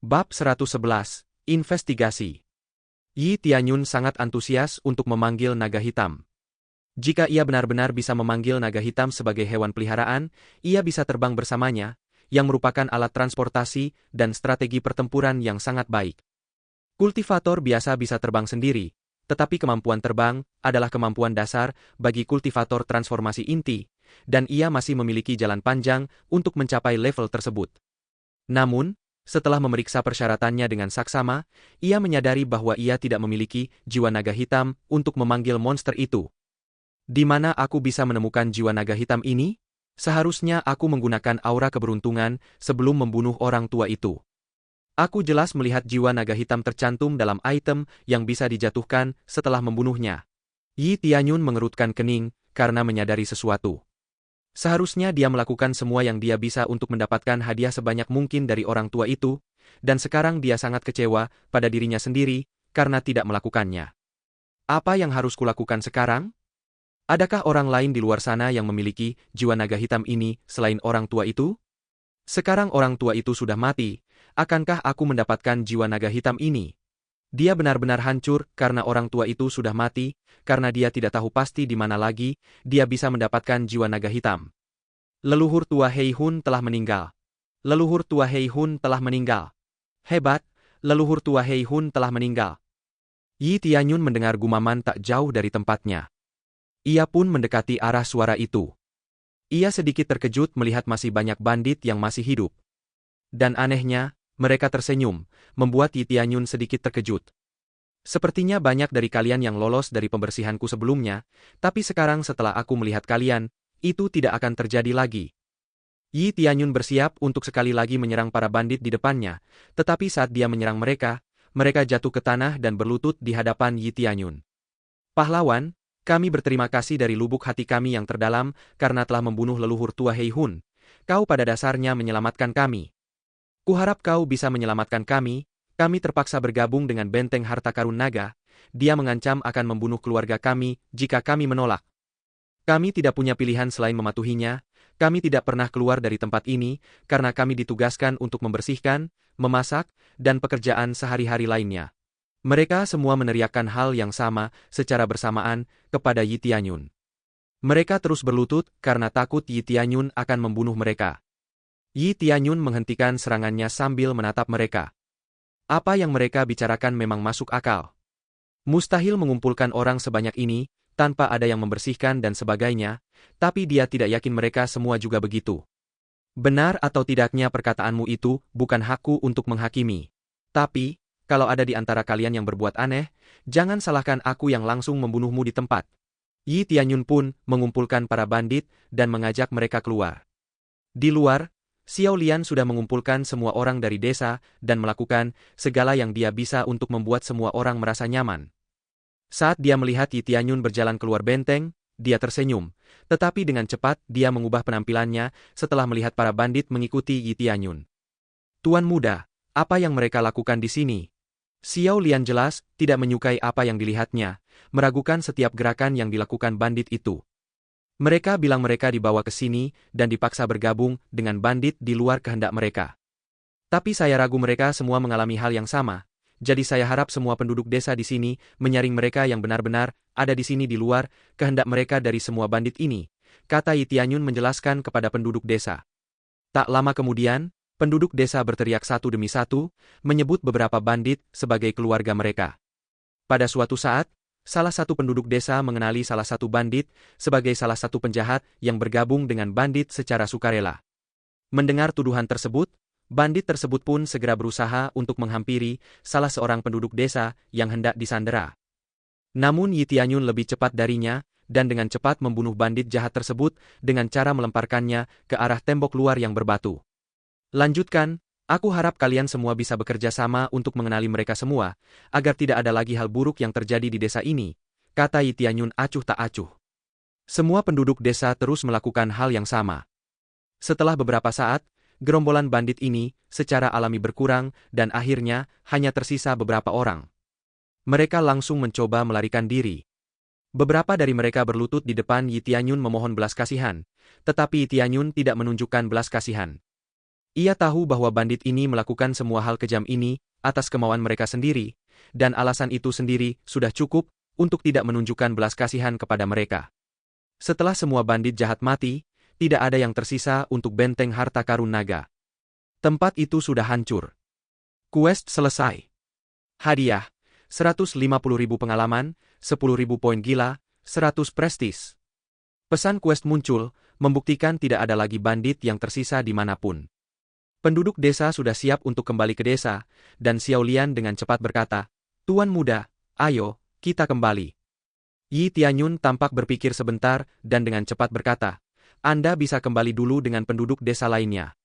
Bab 111, Investigasi. Yi Tianyun sangat antusias untuk memanggil naga hitam. Jika ia benar-benar bisa memanggil naga hitam sebagai hewan peliharaan, ia bisa terbang bersamanya, yang merupakan alat transportasi dan strategi pertempuran yang sangat baik. Kultivator biasa bisa terbang sendiri, tetapi kemampuan terbang adalah kemampuan dasar bagi kultivator transformasi inti, dan ia masih memiliki jalan panjang untuk mencapai level tersebut. Namun, setelah memeriksa persyaratannya dengan saksama, ia menyadari bahwa ia tidak memiliki jiwa naga hitam untuk memanggil monster itu. Di mana aku bisa menemukan jiwa naga hitam ini? Seharusnya aku menggunakan aura keberuntungan sebelum membunuh orang tua itu. Aku jelas melihat jiwa naga hitam tercantum dalam item yang bisa dijatuhkan setelah membunuhnya. Yi Tianyun mengerutkan kening karena menyadari sesuatu. Seharusnya dia melakukan semua yang dia bisa untuk mendapatkan hadiah sebanyak mungkin dari orang tua itu, dan sekarang dia sangat kecewa pada dirinya sendiri karena tidak melakukannya. Apa yang harus kulakukan sekarang? Adakah orang lain di luar sana yang memiliki jiwa naga hitam ini selain orang tua itu? Sekarang orang tua itu sudah mati, akankah aku mendapatkan jiwa naga hitam ini? Dia benar-benar hancur karena orang tua itu sudah mati, karena dia tidak tahu pasti di mana lagi dia bisa mendapatkan jiwa naga hitam. Leluhur tua Hei Hun telah meninggal. Leluhur tua Hei Hun telah meninggal. Hebat, leluhur tua Hei Hun telah meninggal. Yi Tianyun mendengar gumaman tak jauh dari tempatnya. Ia pun mendekati arah suara itu. Ia sedikit terkejut melihat masih banyak bandit yang masih hidup. Dan anehnya, mereka tersenyum, membuat Yi Tianyun sedikit terkejut. Sepertinya banyak dari kalian yang lolos dari pembersihanku sebelumnya, tapi sekarang setelah aku melihat kalian, itu tidak akan terjadi lagi. Yi Tianyun bersiap untuk sekali lagi menyerang para bandit di depannya, tetapi saat dia menyerang mereka, mereka jatuh ke tanah dan berlutut di hadapan Yi Tianyun. Pahlawan, kami berterima kasih dari lubuk hati kami yang terdalam karena telah membunuh leluhur tua Hei Hun. Kau pada dasarnya menyelamatkan kami. Kuharap kau bisa menyelamatkan kami terpaksa bergabung dengan benteng harta karun naga, dia mengancam akan membunuh keluarga kami jika kami menolak. Kami tidak punya pilihan selain mematuhinya, kami tidak pernah keluar dari tempat ini, karena kami ditugaskan untuk membersihkan, memasak, dan pekerjaan sehari-hari lainnya. Mereka semua meneriakkan hal yang sama secara bersamaan kepada Yi Tianyun. Mereka terus berlutut karena takut Yi Tianyun akan membunuh mereka. Yi Tianyun menghentikan serangannya sambil menatap mereka. Apa yang mereka bicarakan memang masuk akal. Mustahil mengumpulkan orang sebanyak ini, tanpa ada yang membersihkan dan sebagainya, tapi dia tidak yakin mereka semua juga begitu. Benar atau tidaknya perkataanmu itu bukan hakku untuk menghakimi. Tapi, kalau ada di antara kalian yang berbuat aneh, jangan salahkan aku yang langsung membunuhmu di tempat. Yi Tianyun pun mengumpulkan para bandit dan mengajak mereka keluar. Di luar, Xiao Lian sudah mengumpulkan semua orang dari desa dan melakukan segala yang dia bisa untuk membuat semua orang merasa nyaman. Saat dia melihat Yi Tianyun berjalan keluar benteng, dia tersenyum, tetapi dengan cepat dia mengubah penampilannya setelah melihat para bandit mengikuti Yi Tianyun. Tuan muda, apa yang mereka lakukan di sini? Xiao Lian jelas tidak menyukai apa yang dilihatnya, meragukan setiap gerakan yang dilakukan bandit itu. Mereka bilang mereka dibawa ke sini dan dipaksa bergabung dengan bandit di luar kehendak mereka. Tapi saya ragu mereka semua mengalami hal yang sama, jadi saya harap semua penduduk desa di sini menyaring mereka yang benar-benar ada di sini di luar kehendak mereka dari semua bandit ini, kata Yi Tianyun menjelaskan kepada penduduk desa. Tak lama kemudian, penduduk desa berteriak satu demi satu, menyebut beberapa bandit sebagai keluarga mereka. Pada suatu saat, salah satu penduduk desa mengenali salah satu bandit sebagai salah satu penjahat yang bergabung dengan bandit secara sukarela. Mendengar tuduhan tersebut, bandit tersebut pun segera berusaha untuk menghampiri salah seorang penduduk desa yang hendak disandera. Namun Yi Tianyun lebih cepat darinya, dan dengan cepat membunuh bandit jahat tersebut dengan cara melemparkannya ke arah tembok luar yang berbatu. Lanjutkan. Aku harap kalian semua bisa bekerja sama untuk mengenali mereka semua, agar tidak ada lagi hal buruk yang terjadi di desa ini, kata Yi Tianyun acuh tak acuh. Semua penduduk desa terus melakukan hal yang sama. Setelah beberapa saat, gerombolan bandit ini secara alami berkurang dan akhirnya hanya tersisa beberapa orang. Mereka langsung mencoba melarikan diri. Beberapa dari mereka berlutut di depan Yi Tianyun memohon belas kasihan, tetapi Yi Tianyun tidak menunjukkan belas kasihan. Ia tahu bahwa bandit ini melakukan semua hal kejam ini atas kemauan mereka sendiri, dan alasan itu sendiri sudah cukup untuk tidak menunjukkan belas kasihan kepada mereka. Setelah semua bandit jahat mati, tidak ada yang tersisa untuk benteng harta karun naga. Tempat itu sudah hancur. Quest selesai. Hadiah, 150.000 pengalaman, 10.000 poin gila, 100 prestis. Pesan quest muncul, membuktikan tidak ada lagi bandit yang tersisa dimanapun. Penduduk desa sudah siap untuk kembali ke desa, dan Xiao Lian dengan cepat berkata, "Tuan muda, ayo, kita kembali." Yi Tianyun tampak berpikir sebentar dan dengan cepat berkata, "Anda bisa kembali dulu dengan penduduk desa lainnya.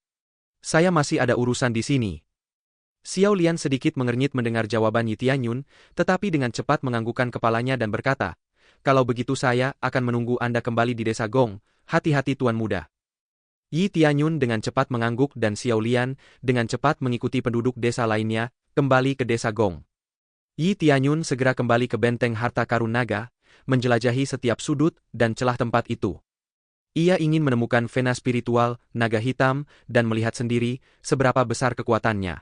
Saya masih ada urusan di sini." Xiao Lian sedikit mengernyit mendengar jawaban Yi Tianyun, tetapi dengan cepat menganggukkan kepalanya dan berkata, "Kalau begitu saya akan menunggu Anda kembali di desa Gong, hati-hati tuan muda." Yi Tianyun dengan cepat mengangguk dan Xiao Lian dengan cepat mengikuti penduduk desa lainnya, kembali ke desa Gong. Yi Tianyun segera kembali ke benteng harta karun naga, menjelajahi setiap sudut dan celah tempat itu. Ia ingin menemukan vena spiritual naga hitam dan melihat sendiri seberapa besar kekuatannya.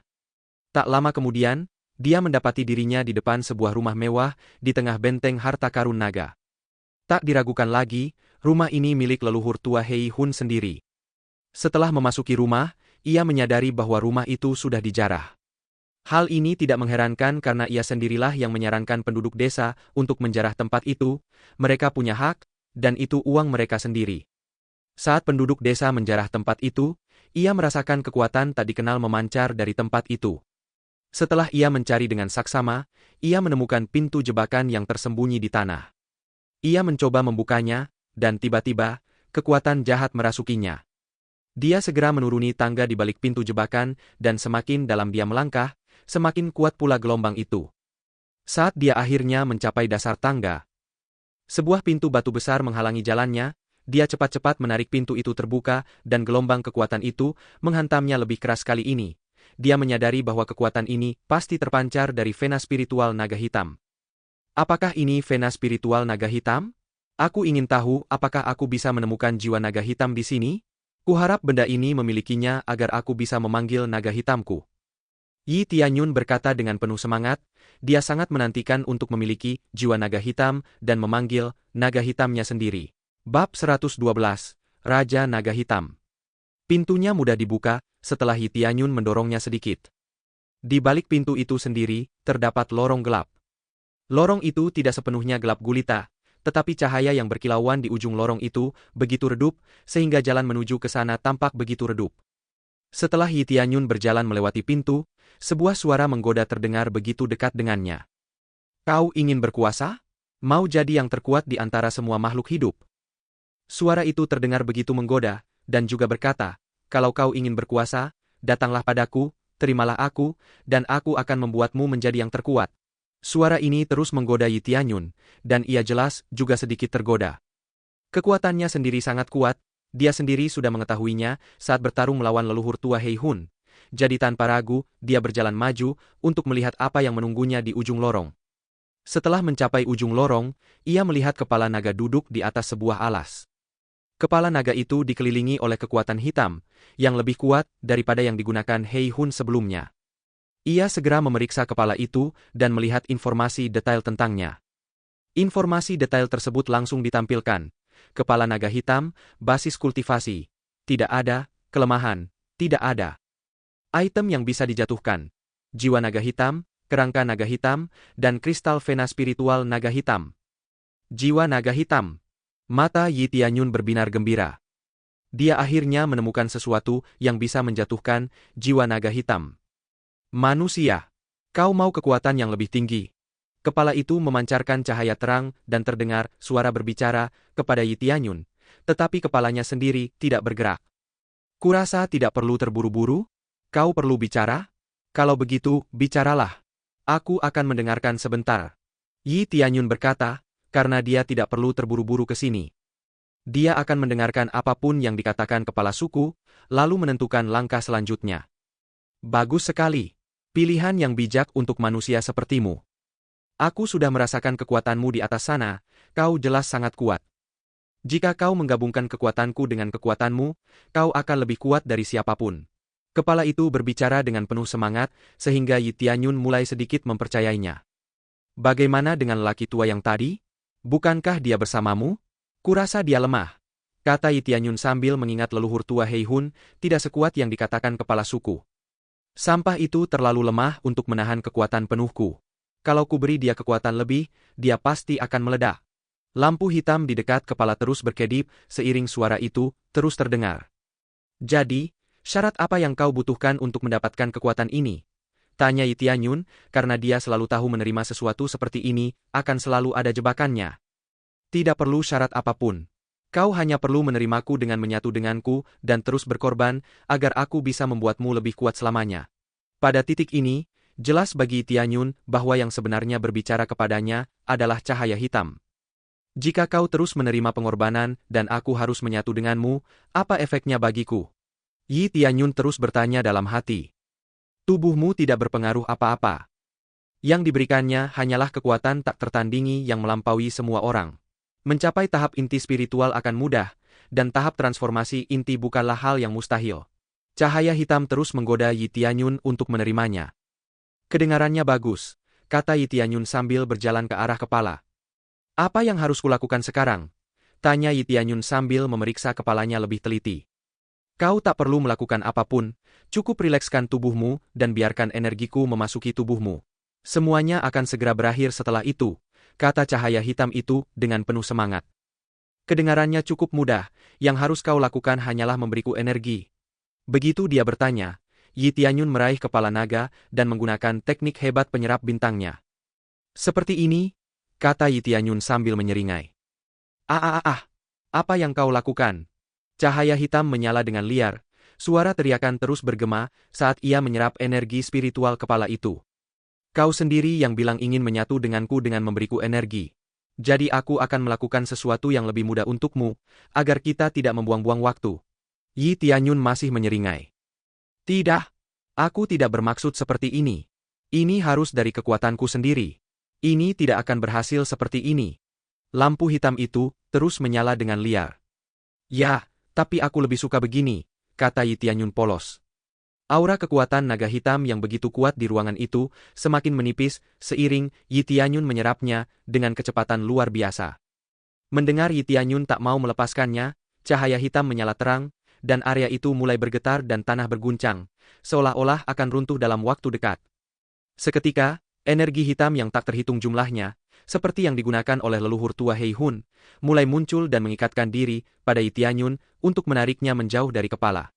Tak lama kemudian, dia mendapati dirinya di depan sebuah rumah mewah di tengah benteng harta karun naga. Tak diragukan lagi, rumah ini milik leluhur tua Hei Hun sendiri. Setelah memasuki rumah, ia menyadari bahwa rumah itu sudah dijarah. Hal ini tidak mengherankan karena ia sendirilah yang menyarankan penduduk desa untuk menjarah tempat itu, mereka punya hak, dan itu uang mereka sendiri. Saat penduduk desa menjarah tempat itu, ia merasakan kekuatan tak dikenal memancar dari tempat itu. Setelah ia mencari dengan saksama, ia menemukan pintu jebakan yang tersembunyi di tanah. Ia mencoba membukanya, dan tiba-tiba, kekuatan jahat merasukinya. Dia segera menuruni tangga di balik pintu jebakan, dan semakin dalam dia melangkah, semakin kuat pula gelombang itu. Saat dia akhirnya mencapai dasar tangga, sebuah pintu batu besar menghalangi jalannya, dia cepat-cepat menarik pintu itu terbuka, dan gelombang kekuatan itu menghantamnya lebih keras kali ini. Dia menyadari bahwa kekuatan ini pasti terpancar dari vena spiritual naga hitam. Apakah ini vena spiritual naga hitam? Aku ingin tahu apakah aku bisa menemukan jiwa naga hitam di sini? Kuharap benda ini memilikinya agar aku bisa memanggil naga hitamku. Yi Tianyun berkata dengan penuh semangat, dia sangat menantikan untuk memiliki jiwa naga hitam dan memanggil naga hitamnya sendiri. Bab 112, Raja Naga Hitam. Pintunya mudah dibuka, setelah Yi Tianyun mendorongnya sedikit. Di balik pintu itu sendiri, terdapat lorong gelap. Lorong itu tidak sepenuhnya gelap gulita, tetapi cahaya yang berkilauan di ujung lorong itu begitu redup, sehingga jalan menuju ke sana tampak begitu redup. Setelah Yi Tianyun berjalan melewati pintu, sebuah suara menggoda terdengar begitu dekat dengannya. "Kau ingin berkuasa? Mau jadi yang terkuat di antara semua makhluk hidup?" Suara itu terdengar begitu menggoda, dan juga berkata, "Kalau kau ingin berkuasa, datanglah padaku, terimalah aku, dan aku akan membuatmu menjadi yang terkuat." Suara ini terus menggoda Yi Tianyun, dan ia jelas juga sedikit tergoda. Kekuatannya sendiri sangat kuat, dia sendiri sudah mengetahuinya saat bertarung melawan leluhur tua Hei Hun. Jadi tanpa ragu, dia berjalan maju untuk melihat apa yang menunggunya di ujung lorong. Setelah mencapai ujung lorong, ia melihat kepala naga duduk di atas sebuah alas. Kepala naga itu dikelilingi oleh kekuatan hitam, yang lebih kuat daripada yang digunakan Hei Hun sebelumnya. Ia segera memeriksa kepala itu dan melihat informasi detail tentangnya. Informasi detail tersebut langsung ditampilkan. Kepala naga hitam, basis kultivasi. Tidak ada, kelemahan, tidak ada. Item yang bisa dijatuhkan. Jiwa naga hitam, kerangka naga hitam, dan kristal vena spiritual naga hitam. Jiwa naga hitam. Mata Yi Tianyun berbinar gembira. Dia akhirnya menemukan sesuatu yang bisa menjatuhkan jiwa naga hitam. "Manusia, kau mau kekuatan yang lebih tinggi?" Kepala itu memancarkan cahaya terang dan terdengar suara berbicara kepada Yi Tianyun, tetapi kepalanya sendiri tidak bergerak. "Kurasa tidak perlu terburu-buru? Kau perlu bicara? Kalau begitu, bicaralah. Aku akan mendengarkan sebentar." Yi Tianyun berkata, karena dia tidak perlu terburu-buru ke sini. Dia akan mendengarkan apapun yang dikatakan kepala suku, lalu menentukan langkah selanjutnya. "Bagus sekali. Pilihan yang bijak untuk manusia sepertimu. Aku sudah merasakan kekuatanmu di atas sana, kau jelas sangat kuat. Jika kau menggabungkan kekuatanku dengan kekuatanmu, kau akan lebih kuat dari siapapun. Kepala itu berbicara dengan penuh semangat, sehingga Yi Tianyun mulai sedikit mempercayainya. Bagaimana dengan lelaki tua yang tadi? Bukankah dia bersamamu? Kurasa dia lemah, kata Yi Tianyun sambil mengingat leluhur tua Hei Hun, tidak sekuat yang dikatakan kepala suku. Sampah itu terlalu lemah untuk menahan kekuatan penuhku. Kalau ku beri dia kekuatan lebih, dia pasti akan meledak. Lampu hitam di dekat kepala terus berkedip, seiring suara itu terus terdengar. Jadi, syarat apa yang kau butuhkan untuk mendapatkan kekuatan ini? Tanya Yi Tianyun, karena dia selalu tahu menerima sesuatu seperti ini, akan selalu ada jebakannya. Tidak perlu syarat apapun. Kau hanya perlu menerimaku dengan menyatu denganku, dan terus berkorban, agar aku bisa membuatmu lebih kuat selamanya. Pada titik ini, jelas bagi Tianyun bahwa yang sebenarnya berbicara kepadanya adalah cahaya hitam. Jika kau terus menerima pengorbanan dan aku harus menyatu denganmu, apa efeknya bagiku? Yi Tianyun terus bertanya dalam hati. Tubuhmu tidak berpengaruh apa-apa. Yang diberikannya hanyalah kekuatan tak tertandingi yang melampaui semua orang. Mencapai tahap inti spiritual akan mudah, dan tahap transformasi inti bukanlah hal yang mustahil. Cahaya hitam terus menggoda Yi Tianyun untuk menerimanya. Kedengarannya bagus, kata Yi Tianyun sambil berjalan ke arah kepala. Apa yang harus kulakukan sekarang? Tanya Yi Tianyun sambil memeriksa kepalanya lebih teliti. Kau tak perlu melakukan apapun, cukup rilekskan tubuhmu dan biarkan energiku memasuki tubuhmu. Semuanya akan segera berakhir setelah itu, kata cahaya hitam itu dengan penuh semangat. Kedengarannya cukup mudah, yang harus kau lakukan hanyalah memberiku energi. Begitu dia bertanya, Yi Tianyun meraih kepala naga dan menggunakan teknik hebat penyerap bintangnya. Seperti ini, kata Yi Tianyun sambil menyeringai. Apa yang kau lakukan? Cahaya hitam menyala dengan liar, suara teriakan terus bergema saat ia menyerap energi spiritual kepala itu. Kau sendiri yang bilang ingin menyatu denganku dengan memberiku energi. Jadi aku akan melakukan sesuatu yang lebih mudah untukmu, agar kita tidak membuang-buang waktu. Yi Tianyun masih menyeringai. Tidak, aku tidak bermaksud seperti ini. Ini harus dari kekuatanku sendiri. Ini tidak akan berhasil seperti ini. Lampu hitam itu terus menyala dengan liar. Ya, tapi aku lebih suka begini, kata Yi Tianyun polos. Aura kekuatan naga hitam yang begitu kuat di ruangan itu semakin menipis seiring Yi Tianyun menyerapnya dengan kecepatan luar biasa. Mendengar Yi Tianyun tak mau melepaskannya, cahaya hitam menyala terang, dan area itu mulai bergetar dan tanah berguncang, seolah-olah akan runtuh dalam waktu dekat. Seketika, energi hitam yang tak terhitung jumlahnya, seperti yang digunakan oleh leluhur tua Hei Hun, mulai muncul dan mengikatkan diri pada Yi Tianyun untuk menariknya menjauh dari kepala.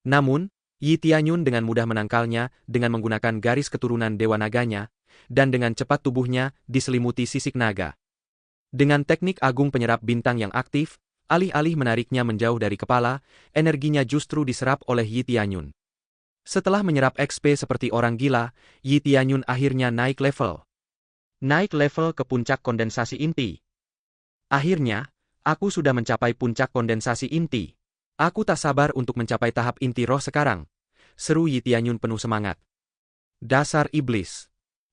Namun, Yi Tianyun dengan mudah menangkalnya dengan menggunakan garis keturunan Dewa Naganya, dan dengan cepat tubuhnya diselimuti sisik naga. Dengan teknik agung penyerap bintang yang aktif, alih-alih menariknya menjauh dari kepala, energinya justru diserap oleh Yi Tianyun. Setelah menyerap XP seperti orang gila, Yi Tianyun akhirnya naik level. Naik level ke puncak kondensasi inti. Akhirnya, aku sudah mencapai puncak kondensasi inti. Aku tak sabar untuk mencapai tahap inti roh sekarang, seru Yi Tianyun penuh semangat. Dasar iblis.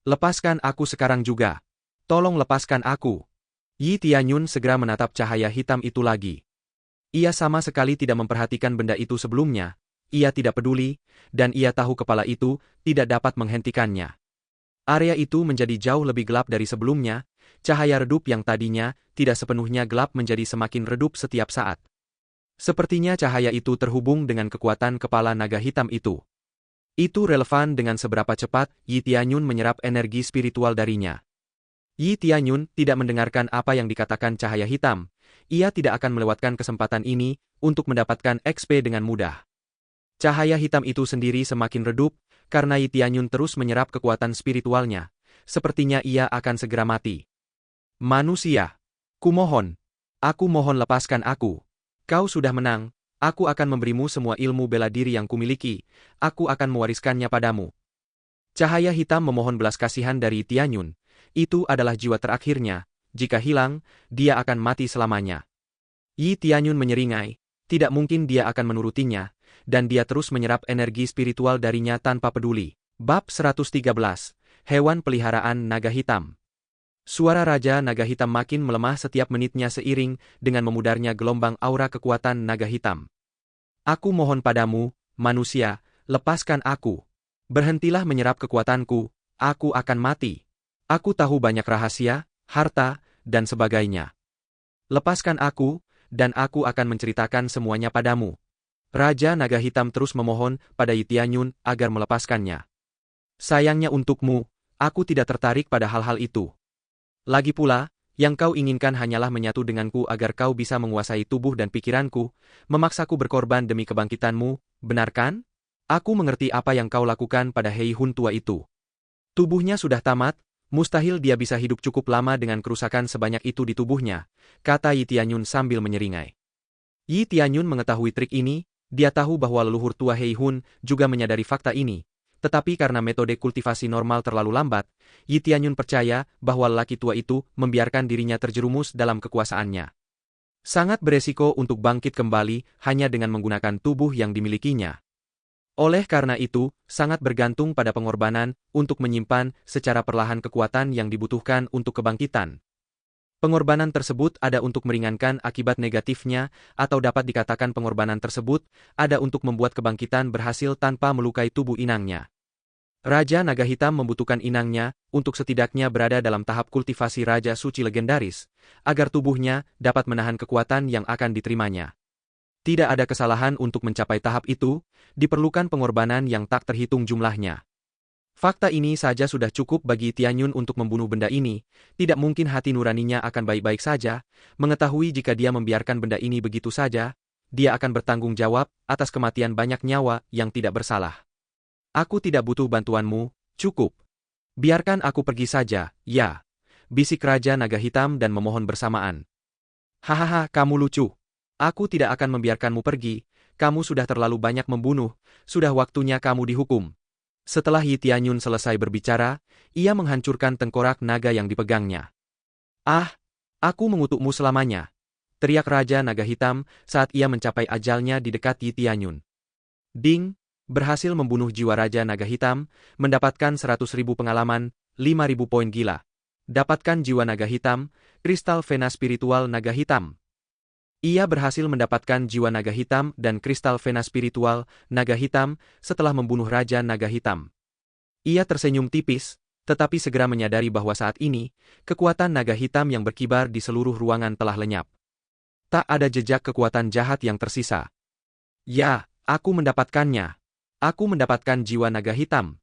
Lepaskan aku sekarang juga. Tolong lepaskan aku. Yi Tianyun segera menatap cahaya hitam itu lagi. Ia sama sekali tidak memperhatikan benda itu sebelumnya, ia tidak peduli, dan ia tahu kepala itu tidak dapat menghentikannya. Area itu menjadi jauh lebih gelap dari sebelumnya, cahaya redup yang tadinya tidak sepenuhnya gelap menjadi semakin redup setiap saat. Sepertinya cahaya itu terhubung dengan kekuatan kepala naga hitam itu. Itu relevan dengan seberapa cepat Yi Tianyun menyerap energi spiritual darinya. Yi Tianyun tidak mendengarkan apa yang dikatakan cahaya hitam, ia tidak akan melewatkan kesempatan ini untuk mendapatkan XP dengan mudah. Cahaya hitam itu sendiri semakin redup, karena Yi Tianyun terus menyerap kekuatan spiritualnya, sepertinya ia akan segera mati. Manusia, kumohon, aku mohon lepaskan aku. Kau sudah menang, aku akan memberimu semua ilmu bela diri yang kumiliki, aku akan mewariskannya padamu. Cahaya hitam memohon belas kasihan dari Yi Tianyun, itu adalah jiwa terakhirnya, jika hilang, dia akan mati selamanya. Yi Tianyun menyeringai, tidak mungkin dia akan menurutinya, dan dia terus menyerap energi spiritual darinya tanpa peduli. Bab 113, Hewan Peliharaan Naga Hitam. Suara Raja Naga Hitam makin melemah setiap menitnya seiring dengan memudarnya gelombang aura kekuatan naga hitam. Aku mohon padamu, manusia, Lepaskan aku. Berhentilah menyerap kekuatanku, aku akan mati. Aku tahu banyak rahasia, harta, dan sebagainya. Lepaskan aku, dan aku akan menceritakan semuanya padamu. Raja Naga Hitam terus memohon pada Yi Tianyun agar melepaskannya. Sayangnya untukmu, aku tidak tertarik pada hal-hal itu. Lagi pula, yang kau inginkan hanyalah menyatu denganku agar kau bisa menguasai tubuh dan pikiranku, memaksaku berkorban demi kebangkitanmu, benar kan? Aku mengerti apa yang kau lakukan pada Hei Hun tua itu. Tubuhnya sudah tamat, mustahil dia bisa hidup cukup lama dengan kerusakan sebanyak itu di tubuhnya, kata Yi Tianyun sambil menyeringai. Yi Tianyun mengetahui trik ini, dia tahu bahwa leluhur tua Hei Hun juga menyadari fakta ini, tetapi karena metode kultivasi normal terlalu lambat, Yi Tianyun percaya bahwa lelaki tua itu membiarkan dirinya terjerumus dalam kekuasaannya. Sangat beresiko untuk bangkit kembali hanya dengan menggunakan tubuh yang dimilikinya. Oleh karena itu, sangat bergantung pada pengorbanan untuk menyimpan secara perlahan kekuatan yang dibutuhkan untuk kebangkitan. Pengorbanan tersebut ada untuk meringankan akibat negatifnya, atau dapat dikatakan pengorbanan tersebut ada untuk membuat kebangkitan berhasil tanpa melukai tubuh inangnya. Raja Naga Hitam membutuhkan inangnya untuk setidaknya berada dalam tahap kultivasi Raja Suci legendaris, agar tubuhnya dapat menahan kekuatan yang akan diterimanya. Tidak ada kesalahan untuk mencapai tahap itu, diperlukan pengorbanan yang tak terhitung jumlahnya. Fakta ini saja sudah cukup bagi Tianyun untuk membunuh benda ini, tidak mungkin hati nuraninya akan baik-baik saja, mengetahui jika dia membiarkan benda ini begitu saja, dia akan bertanggung jawab atas kematian banyak nyawa yang tidak bersalah. Aku tidak butuh bantuanmu, cukup. Biarkan aku pergi saja, ya. Bisik Raja Naga Hitam dan memohon bersamaan. Hahaha, kamu lucu. Aku tidak akan membiarkanmu pergi, kamu sudah terlalu banyak membunuh, sudah waktunya kamu dihukum. Setelah Yi Tianyun selesai berbicara, ia menghancurkan tengkorak naga yang dipegangnya. Ah, aku mengutukmu selamanya, teriak Raja Naga Hitam saat ia mencapai ajalnya di dekat Yi Tianyun. Ding, berhasil membunuh jiwa Raja Naga Hitam, mendapatkan 100.000 pengalaman, 5.000 poin gila. Dapatkan jiwa naga hitam, kristal vena spiritual naga hitam. Ia berhasil mendapatkan jiwa naga hitam dan kristal vena spiritual naga hitam setelah membunuh Raja Naga Hitam. Ia tersenyum tipis, tetapi segera menyadari bahwa saat ini, kekuatan naga hitam yang berkibar di seluruh ruangan telah lenyap. Tak ada jejak kekuatan jahat yang tersisa. Ya, aku mendapatkannya. Aku mendapatkan jiwa naga hitam.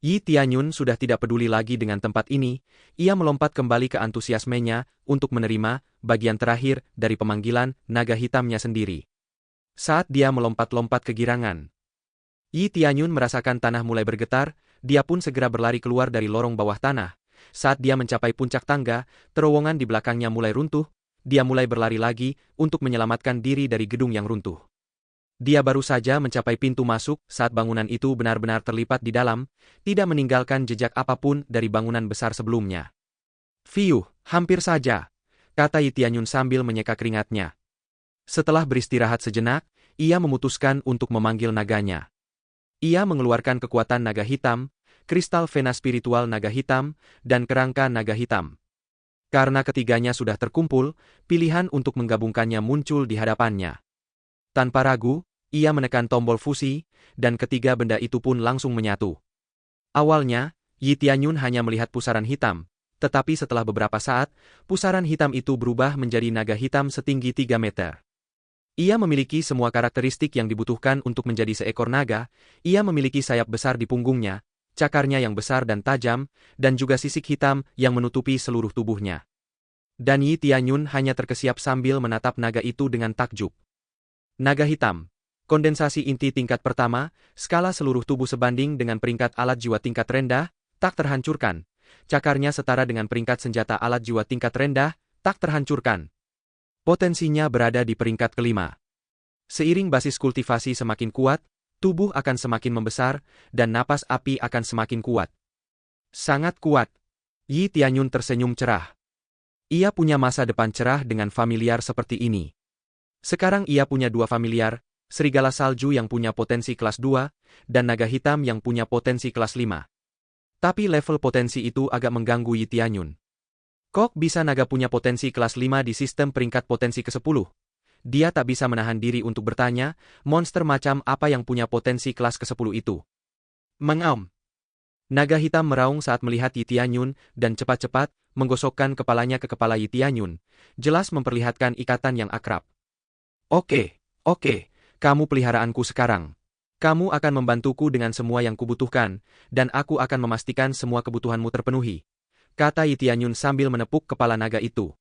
Yi Tianyun sudah tidak peduli lagi dengan tempat ini, ia melompat kembali ke antusiasmenya untuk menerima bagian terakhir dari pemanggilan naga hitamnya sendiri. Saat dia melompat-lompat kegirangan, Yi Tianyun merasakan tanah mulai bergetar, dia pun segera berlari keluar dari lorong bawah tanah. Saat dia mencapai puncak tangga, terowongan di belakangnya mulai runtuh, dia mulai berlari lagi untuk menyelamatkan diri dari gedung yang runtuh. Dia baru saja mencapai pintu masuk saat bangunan itu benar-benar terlipat di dalam, tidak meninggalkan jejak apapun dari bangunan besar sebelumnya. Fiuh, hampir saja, kata Yi Tianyun sambil menyeka keringatnya. Setelah beristirahat sejenak, ia memutuskan untuk memanggil naganya. Ia mengeluarkan kekuatan naga hitam, kristal vena spiritual naga hitam, dan kerangka naga hitam. Karena ketiganya sudah terkumpul, pilihan untuk menggabungkannya muncul di hadapannya. Tanpa ragu, ia menekan tombol fusi, dan ketiga benda itu pun langsung menyatu. Awalnya, Yi Tianyun hanya melihat pusaran hitam, tetapi setelah beberapa saat, pusaran hitam itu berubah menjadi naga hitam setinggi 3 meter. Ia memiliki semua karakteristik yang dibutuhkan untuk menjadi seekor naga, ia memiliki sayap besar di punggungnya, cakarnya yang besar dan tajam, dan juga sisik hitam yang menutupi seluruh tubuhnya. Dan Yi Tianyun hanya terkesiap sambil menatap naga itu dengan takjub. Naga hitam. Kondensasi inti tingkat pertama, skala seluruh tubuh sebanding dengan peringkat alat jiwa tingkat rendah, tak terhancurkan. Cakarnya setara dengan peringkat senjata alat jiwa tingkat rendah, tak terhancurkan. Potensinya berada di peringkat kelima. Seiring basis kultivasi semakin kuat, tubuh akan semakin membesar, dan napas api akan semakin kuat. Sangat kuat. Yi Tianyun tersenyum cerah. Ia punya masa depan cerah dengan familiar seperti ini. Sekarang ia punya 2 familiar, serigala salju yang punya potensi kelas 2, dan naga hitam yang punya potensi kelas 5. Tapi level potensi itu agak mengganggu Yi Tianyun. Kok bisa naga punya potensi kelas 5 di sistem peringkat potensi ke-10? dia tak bisa menahan diri untuk bertanya, monster macam apa yang punya potensi kelas ke-10 itu. Mengaum. Naga hitam meraung saat melihat Yi Tianyun dan cepat-cepat menggosokkan kepalanya ke kepala Yi Tianyun, jelas memperlihatkan ikatan yang akrab. Oke, kamu peliharaanku sekarang. Kamu akan membantuku dengan semua yang kubutuhkan, dan aku akan memastikan semua kebutuhanmu terpenuhi, kata Yi Tianyun sambil menepuk kepala naga itu.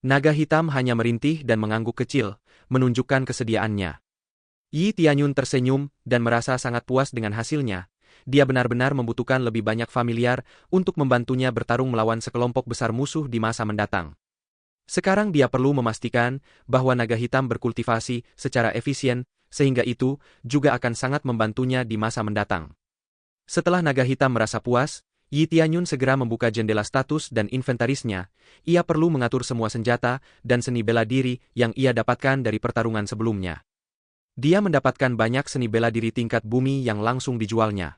Naga hitam hanya merintih dan mengangguk kecil, menunjukkan kesediaannya. Yi Tianyun tersenyum dan merasa sangat puas dengan hasilnya. Dia benar-benar membutuhkan lebih banyak familiar untuk membantunya bertarung melawan sekelompok besar musuh di masa mendatang. Sekarang dia perlu memastikan bahwa naga hitam berkultivasi secara efisien, sehingga itu juga akan sangat membantunya di masa mendatang. Setelah naga hitam merasa puas, Yi Tianyun segera membuka jendela status dan inventarisnya. Ia perlu mengatur semua senjata dan seni bela diri yang ia dapatkan dari pertarungan sebelumnya. Dia mendapatkan banyak seni bela diri tingkat bumi yang langsung dijualnya.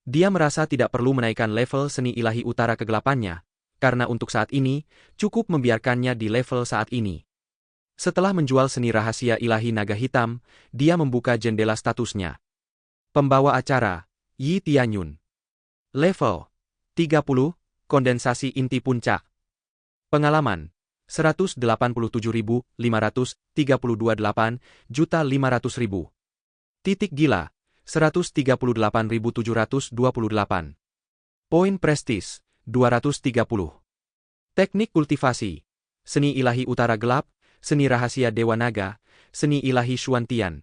Dia merasa tidak perlu menaikkan level seni ilahi utara kegelapannya, karena untuk saat ini, cukup membiarkannya di level saat ini. Setelah menjual seni rahasia ilahi naga hitam, dia membuka jendela statusnya. Pembawa acara, Yi Tianyun. Level 30, kondensasi inti puncak. Pengalaman, 187.532.800.500.000. Titik gila, 138.728. Poin prestis, 230. Teknik kultivasi, seni ilahi utara gelap, seni rahasia dewa naga, seni ilahi Xuantian.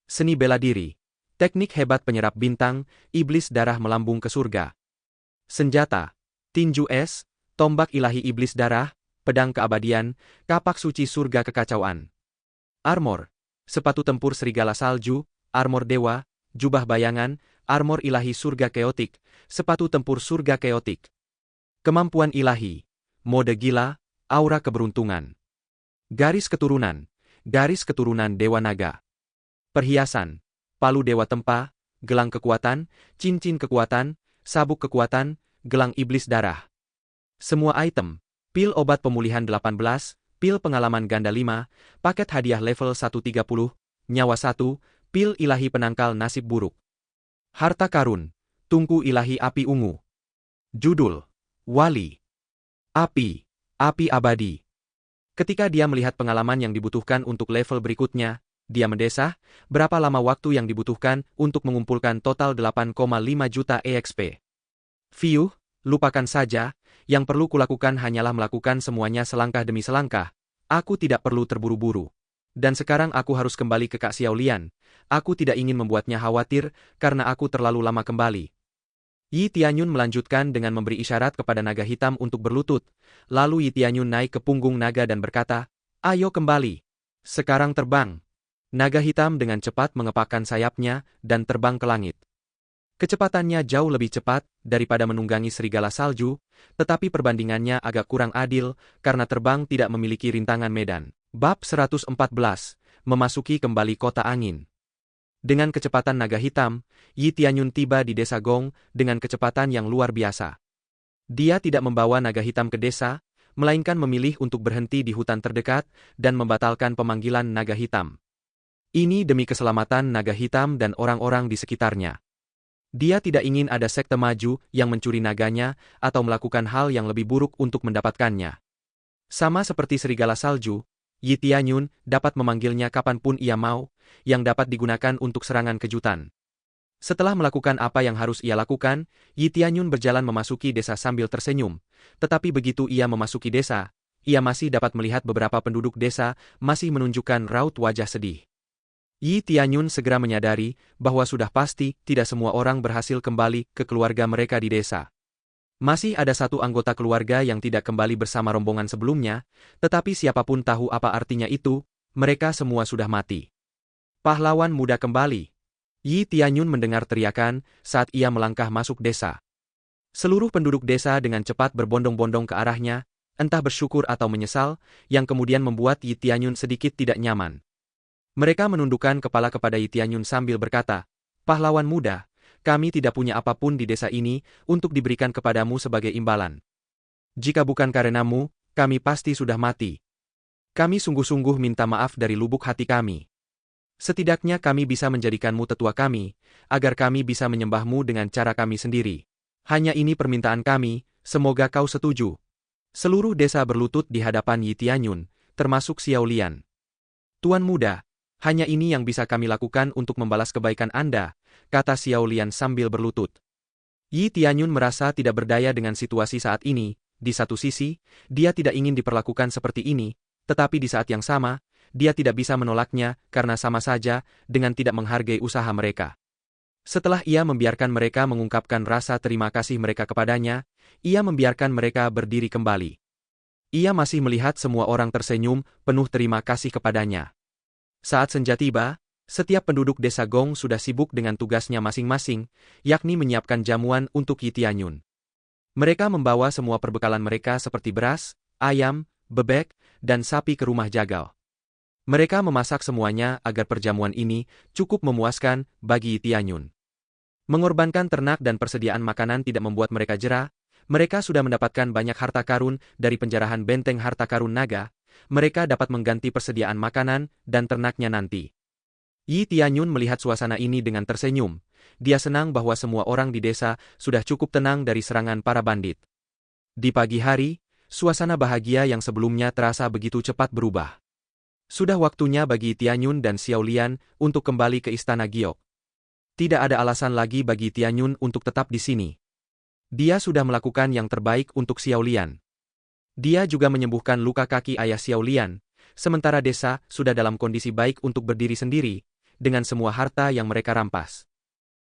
Seni bela diri, teknik hebat penyerap bintang, iblis darah melambung ke surga. Senjata, tinju es, tombak ilahi iblis darah, pedang keabadian, kapak suci surga kekacauan. Armor, sepatu tempur serigala salju, armor dewa, jubah bayangan, armor ilahi surga keotik, sepatu tempur surga keotik. Kemampuan ilahi, mode gila, aura keberuntungan. Garis keturunan dewa naga. Perhiasan, palu dewa tempa, gelang kekuatan, cincin kekuatan, sabuk kekuatan, gelang iblis darah. Semua item, pil obat pemulihan 18, pil pengalaman ganda 5, paket hadiah level 130, nyawa 1, pil ilahi penangkal nasib buruk. Harta karun, tungku ilahi api ungu. Judul, Wali. Api abadi. Ketika dia melihat pengalaman yang dibutuhkan untuk level berikutnya, dia mendesah, berapa lama waktu yang dibutuhkan untuk mengumpulkan total 8,5 juta EXP. Fiuh, lupakan saja, yang perlu kulakukan hanyalah melakukan semuanya selangkah demi selangkah. Aku tidak perlu terburu-buru. Dan sekarang aku harus kembali ke Kak Xiaolian. Aku tidak ingin membuatnya khawatir, karena aku terlalu lama kembali. Yi Tianyun melanjutkan dengan memberi isyarat kepada naga hitam untuk berlutut. Lalu Yi Tianyun naik ke punggung naga dan berkata, "Ayo kembali. Sekarang terbang." Naga hitam dengan cepat mengepakkan sayapnya dan terbang ke langit. Kecepatannya jauh lebih cepat daripada menunggangi serigala salju, tetapi perbandingannya agak kurang adil karena terbang tidak memiliki rintangan medan. Bab 114, memasuki kembali kota angin. Dengan kecepatan naga hitam, Yi Tianyun tiba di desa Gong dengan kecepatan yang luar biasa. Dia tidak membawa naga hitam ke desa, melainkan memilih untuk berhenti di hutan terdekat dan membatalkan pemanggilan naga hitam. Ini demi keselamatan naga hitam dan orang-orang di sekitarnya. Dia tidak ingin ada sekte maju yang mencuri naganya atau melakukan hal yang lebih buruk untuk mendapatkannya. Sama seperti serigala salju, Yi Tianyun dapat memanggilnya kapanpun ia mau, yang dapat digunakan untuk serangan kejutan. Setelah melakukan apa yang harus ia lakukan, Yi Tianyun berjalan memasuki desa sambil tersenyum. Tetapi begitu ia memasuki desa, ia masih dapat melihat beberapa penduduk desa masih menunjukkan raut wajah sedih. Yi Tianyun segera menyadari bahwa sudah pasti tidak semua orang berhasil kembali ke keluarga mereka di desa. Masih ada satu anggota keluarga yang tidak kembali bersama rombongan sebelumnya, tetapi siapapun tahu apa artinya itu, mereka semua sudah mati. Pahlawan muda kembali. Yi Tianyun mendengar teriakan saat ia melangkah masuk desa. Seluruh penduduk desa dengan cepat berbondong-bondong ke arahnya, entah bersyukur atau menyesal, yang kemudian membuat Yi Tianyun sedikit tidak nyaman. Mereka menundukkan kepala kepada Yi Tianyun sambil berkata, "Pahlawan muda, kami tidak punya apapun di desa ini untuk diberikan kepadamu sebagai imbalan. Jika bukan karenamu, kami pasti sudah mati." Kami sungguh-sungguh minta maaf dari lubuk hati kami. Setidaknya kami bisa menjadikanmu tetua kami, agar kami bisa menyembahmu dengan cara kami sendiri. Hanya ini permintaan kami, semoga kau setuju. Seluruh desa berlutut di hadapan Yi Tianyun, termasuk Xiao Lian. Tuan muda, hanya ini yang bisa kami lakukan untuk membalas kebaikan Anda, kata Xiao Lian sambil berlutut. Yi Tianyun merasa tidak berdaya dengan situasi saat ini. Di satu sisi, dia tidak ingin diperlakukan seperti ini, tetapi di saat yang sama, dia tidak bisa menolaknya karena sama saja dengan tidak menghargai usaha mereka. Setelah ia membiarkan mereka mengungkapkan rasa terima kasih mereka kepadanya, ia membiarkan mereka berdiri kembali. Ia masih melihat semua orang tersenyum, penuh terima kasih kepadanya. Saat senja tiba, setiap penduduk desa Gong sudah sibuk dengan tugasnya masing-masing, yakni menyiapkan jamuan untuk Yi Tianyun. Mereka membawa semua perbekalan mereka seperti beras, ayam, bebek, dan sapi ke rumah jagal. Mereka memasak semuanya agar perjamuan ini cukup memuaskan bagi Yi Tianyun. Mengorbankan ternak dan persediaan makanan tidak membuat mereka jera, mereka sudah mendapatkan banyak harta karun dari penjarahan benteng harta karun naga, mereka dapat mengganti persediaan makanan dan ternaknya nanti. Yi Tianyun melihat suasana ini dengan tersenyum, dia senang bahwa semua orang di desa sudah cukup tenang dari serangan para bandit. Di pagi hari, suasana bahagia yang sebelumnya terasa begitu cepat berubah. Sudah waktunya bagi Tianyun dan Xiao Lian untuk kembali ke istana Giok. Tidak ada alasan lagi bagi Tianyun untuk tetap di sini. Dia sudah melakukan yang terbaik untuk Xiao Lian. Dia juga menyembuhkan luka kaki ayah Xiao Lian, sementara desa sudah dalam kondisi baik untuk berdiri sendiri, dengan semua harta yang mereka rampas.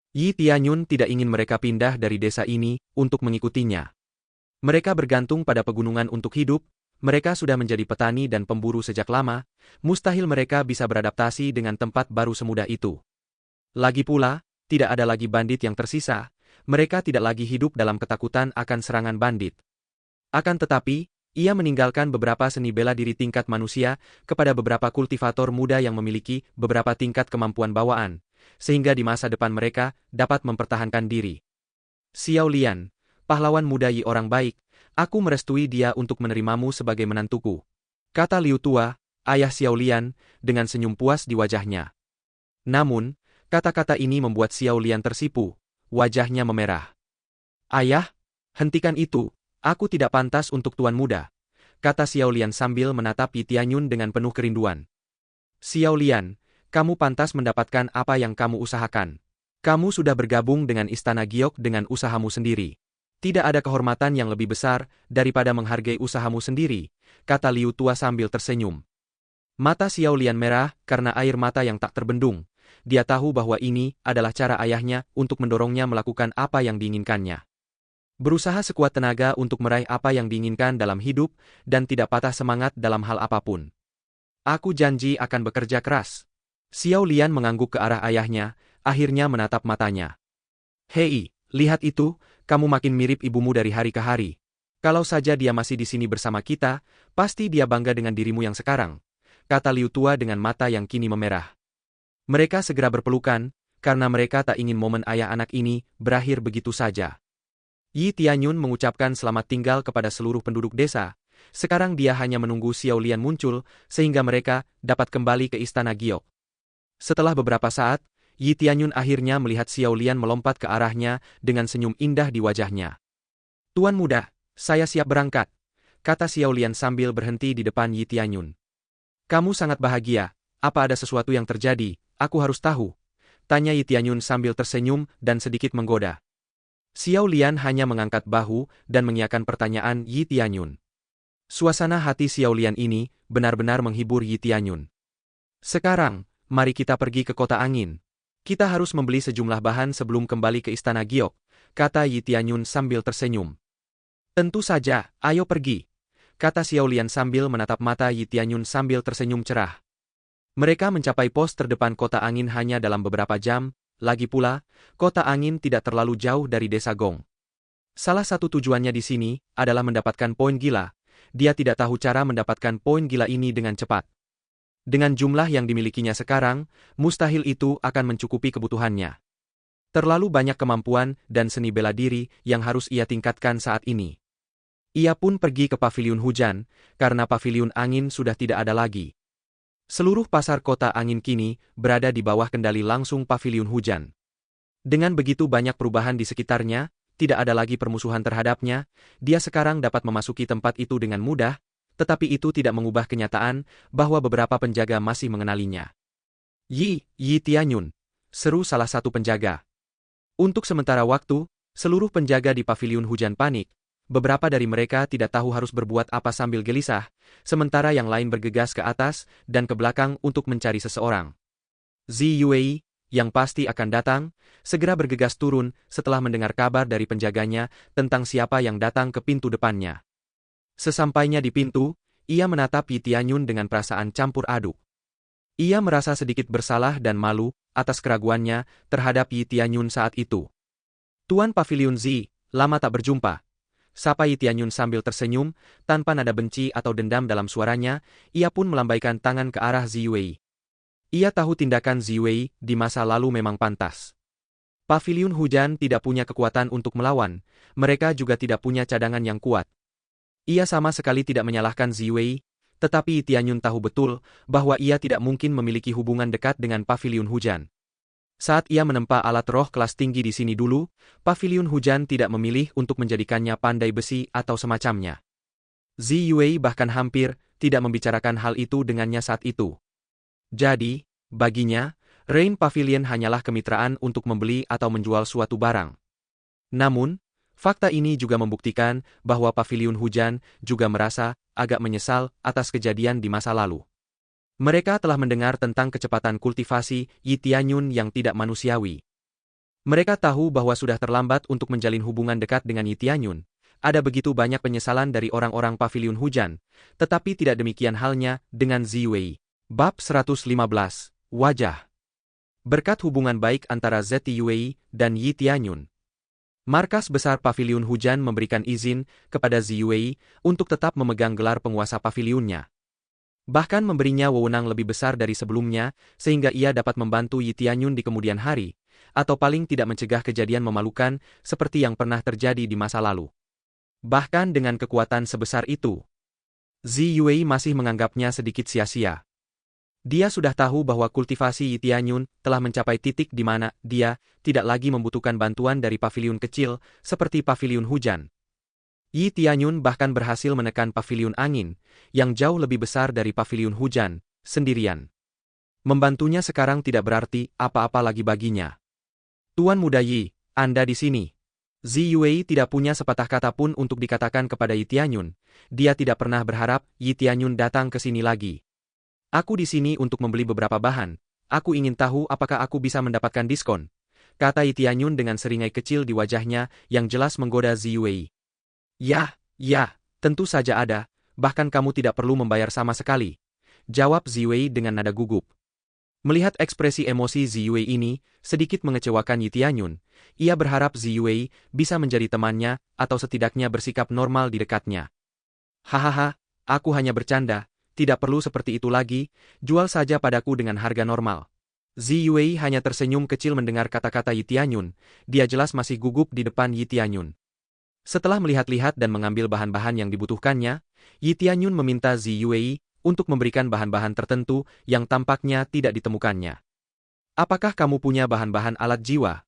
Yi Tianyun tidak ingin mereka pindah dari desa ini untuk mengikutinya. Mereka bergantung pada pegunungan untuk hidup, mereka sudah menjadi petani dan pemburu sejak lama, mustahil mereka bisa beradaptasi dengan tempat baru semudah itu. Lagi pula, tidak ada lagi bandit yang tersisa, mereka tidak lagi hidup dalam ketakutan akan serangan bandit. Akan tetapi, ia meninggalkan beberapa seni bela diri tingkat manusia kepada beberapa kultivator muda yang memiliki beberapa tingkat kemampuan bawaan, sehingga di masa depan mereka dapat mempertahankan diri. Xiao Lian, pahlawan muda Yi orang baik, aku merestui dia untuk menerimamu sebagai menantuku, kata Liu Tua, ayah Xiao Lian, dengan senyum puas di wajahnya. Namun, kata-kata ini membuat Xiao Lian tersipu, wajahnya memerah. Ayah, hentikan itu, aku tidak pantas untuk tuan muda, kata Xiao Lian sambil menatap Yi Tianyun dengan penuh kerinduan. Xiao Lian, kamu pantas mendapatkan apa yang kamu usahakan. Kamu sudah bergabung dengan Istana Giok dengan usahamu sendiri. Tidak ada kehormatan yang lebih besar daripada menghargai usahamu sendiri, kata Liu Tua sambil tersenyum. Mata Xiao Lian merah karena air mata yang tak terbendung. Dia tahu bahwa ini adalah cara ayahnya untuk mendorongnya melakukan apa yang diinginkannya. Berusaha sekuat tenaga untuk meraih apa yang diinginkan dalam hidup dan tidak patah semangat dalam hal apapun. Aku janji akan bekerja keras. Xiao Lian mengangguk ke arah ayahnya, akhirnya menatap matanya. Hei, lihat itu, kamu makin mirip ibumu dari hari ke hari. Kalau saja dia masih di sini bersama kita, pasti dia bangga dengan dirimu yang sekarang, kata Liu Tua dengan mata yang kini memerah. Mereka segera berpelukan, karena mereka tak ingin momen ayah anak ini berakhir begitu saja. Yi Tianyun mengucapkan selamat tinggal kepada seluruh penduduk desa, sekarang dia hanya menunggu Xiao Lian muncul, sehingga mereka dapat kembali ke Istana Giok. Setelah beberapa saat, Yi Tianyun akhirnya melihat Xiao Lian melompat ke arahnya dengan senyum indah di wajahnya. Tuan muda, saya siap berangkat, kata Xiao Lian sambil berhenti di depan Yi Tianyun. Kamu sangat bahagia, apa ada sesuatu yang terjadi, aku harus tahu, tanya Yi Tianyun sambil tersenyum dan sedikit menggoda. Xiao Lian hanya mengangkat bahu dan mengiyakan pertanyaan Yi Tianyun. Suasana hati Xiao Lian ini benar-benar menghibur Yi Tianyun. Sekarang, mari kita pergi ke kota angin. Kita harus membeli sejumlah bahan sebelum kembali ke Istana Giok, kata Yi Tianyun sambil tersenyum. Tentu saja, ayo pergi, kata Xiao Lian sambil menatap mata Yi Tianyun sambil tersenyum cerah. Mereka mencapai pos terdepan kota angin hanya dalam beberapa jam, lagi pula, kota angin tidak terlalu jauh dari desa Gong. Salah satu tujuannya di sini adalah mendapatkan poin gila, dia tidak tahu cara mendapatkan poin gila ini dengan cepat. Dengan jumlah yang dimilikinya sekarang, mustahil itu akan mencukupi kebutuhannya. Terlalu banyak kemampuan dan seni bela diri yang harus ia tingkatkan saat ini. Ia pun pergi ke paviliun hujan, karena paviliun angin sudah tidak ada lagi. Seluruh pasar kota angin kini berada di bawah kendali langsung paviliun hujan. Dengan begitu banyak perubahan di sekitarnya, tidak ada lagi permusuhan terhadapnya, dia sekarang dapat memasuki tempat itu dengan mudah, tetapi itu tidak mengubah kenyataan bahwa beberapa penjaga masih mengenalinya. Yi Tianyun, seru salah satu penjaga. Untuk sementara waktu, seluruh penjaga di paviliun hujan panik. Beberapa dari mereka tidak tahu harus berbuat apa sambil gelisah, sementara yang lain bergegas ke atas dan ke belakang untuk mencari seseorang. Zi Yuei, yang pasti akan datang, segera bergegas turun setelah mendengar kabar dari penjaganya tentang siapa yang datang ke pintu depannya. Sesampainya di pintu, ia menatap Yi Tianyun dengan perasaan campur aduk. Ia merasa sedikit bersalah dan malu atas keraguannya terhadap Yi Tianyun saat itu. Tuan Paviliun Zi, lama tak berjumpa. Sapa Yi Tianyun sambil tersenyum, tanpa nada benci atau dendam dalam suaranya, ia pun melambaikan tangan ke arah Zi Yuei. Ia tahu tindakan Zi Yuei di masa lalu memang pantas. Paviliun hujan tidak punya kekuatan untuk melawan, mereka juga tidak punya cadangan yang kuat. Ia sama sekali tidak menyalahkan Zi Yuei, tetapi Yi Tianyun tahu betul bahwa ia tidak mungkin memiliki hubungan dekat dengan paviliun hujan. Saat ia menempa alat roh kelas tinggi di sini dulu, paviliun hujan tidak memilih untuk menjadikannya pandai besi atau semacamnya. Zi Yuei bahkan hampir tidak membicarakan hal itu dengannya saat itu. Jadi, baginya, Rain Pavilion hanyalah kemitraan untuk membeli atau menjual suatu barang. Namun, fakta ini juga membuktikan bahwa paviliun hujan juga merasa agak menyesal atas kejadian di masa lalu. Mereka telah mendengar tentang kecepatan kultivasi Yi Tianyun yang tidak manusiawi. Mereka tahu bahwa sudah terlambat untuk menjalin hubungan dekat dengan Yi Tianyun. Ada begitu banyak penyesalan dari orang-orang paviliun hujan, tetapi tidak demikian halnya dengan Zi Yuei. Bab 115, Wajah. Berkat hubungan baik antara Zi Yuei dan Yi Tianyun, markas besar paviliun hujan memberikan izin kepada Zi Yuei untuk tetap memegang gelar penguasa paviliunnya. Bahkan memberinya wewenang lebih besar dari sebelumnya, sehingga ia dapat membantu Yi Tianyun di kemudian hari, atau paling tidak mencegah kejadian memalukan seperti yang pernah terjadi di masa lalu. Bahkan dengan kekuatan sebesar itu, Zi Yuei masih menganggapnya sedikit sia-sia. Dia sudah tahu bahwa kultivasi Yi Tianyun telah mencapai titik di mana dia tidak lagi membutuhkan bantuan dari paviliun kecil seperti paviliun hujan. Yi Tianyun bahkan berhasil menekan paviliun angin, yang jauh lebih besar dari paviliun hujan, sendirian. Membantunya sekarang tidak berarti apa-apa lagi baginya. Tuan Muda Yi, Anda di sini. Zi Yuei tidak punya sepatah kata pun untuk dikatakan kepada Yi Tianyun. Dia tidak pernah berharap Yi Tianyun datang ke sini lagi. Aku di sini untuk membeli beberapa bahan. Aku ingin tahu apakah aku bisa mendapatkan diskon, kata Yi Tianyun dengan seringai kecil di wajahnya yang jelas menggoda Zi Yuei. Ya, tentu saja ada, bahkan kamu tidak perlu membayar sama sekali, jawab Zi Yuei dengan nada gugup. Melihat ekspresi emosi Zi Yuei ini, sedikit mengecewakan Yi Tianyun, ia berharap Zi Yuei bisa menjadi temannya atau setidaknya bersikap normal di dekatnya. Hahaha, aku hanya bercanda, tidak perlu seperti itu lagi, jual saja padaku dengan harga normal. Zi Yuei hanya tersenyum kecil mendengar kata-kata Yi Tianyun, dia jelas masih gugup di depan Yi Tianyun. Setelah melihat-lihat dan mengambil bahan-bahan yang dibutuhkannya, Yi Tianyun meminta Zi Yuei untuk memberikan bahan-bahan tertentu yang tampaknya tidak ditemukannya. Apakah kamu punya bahan-bahan alat jiwa?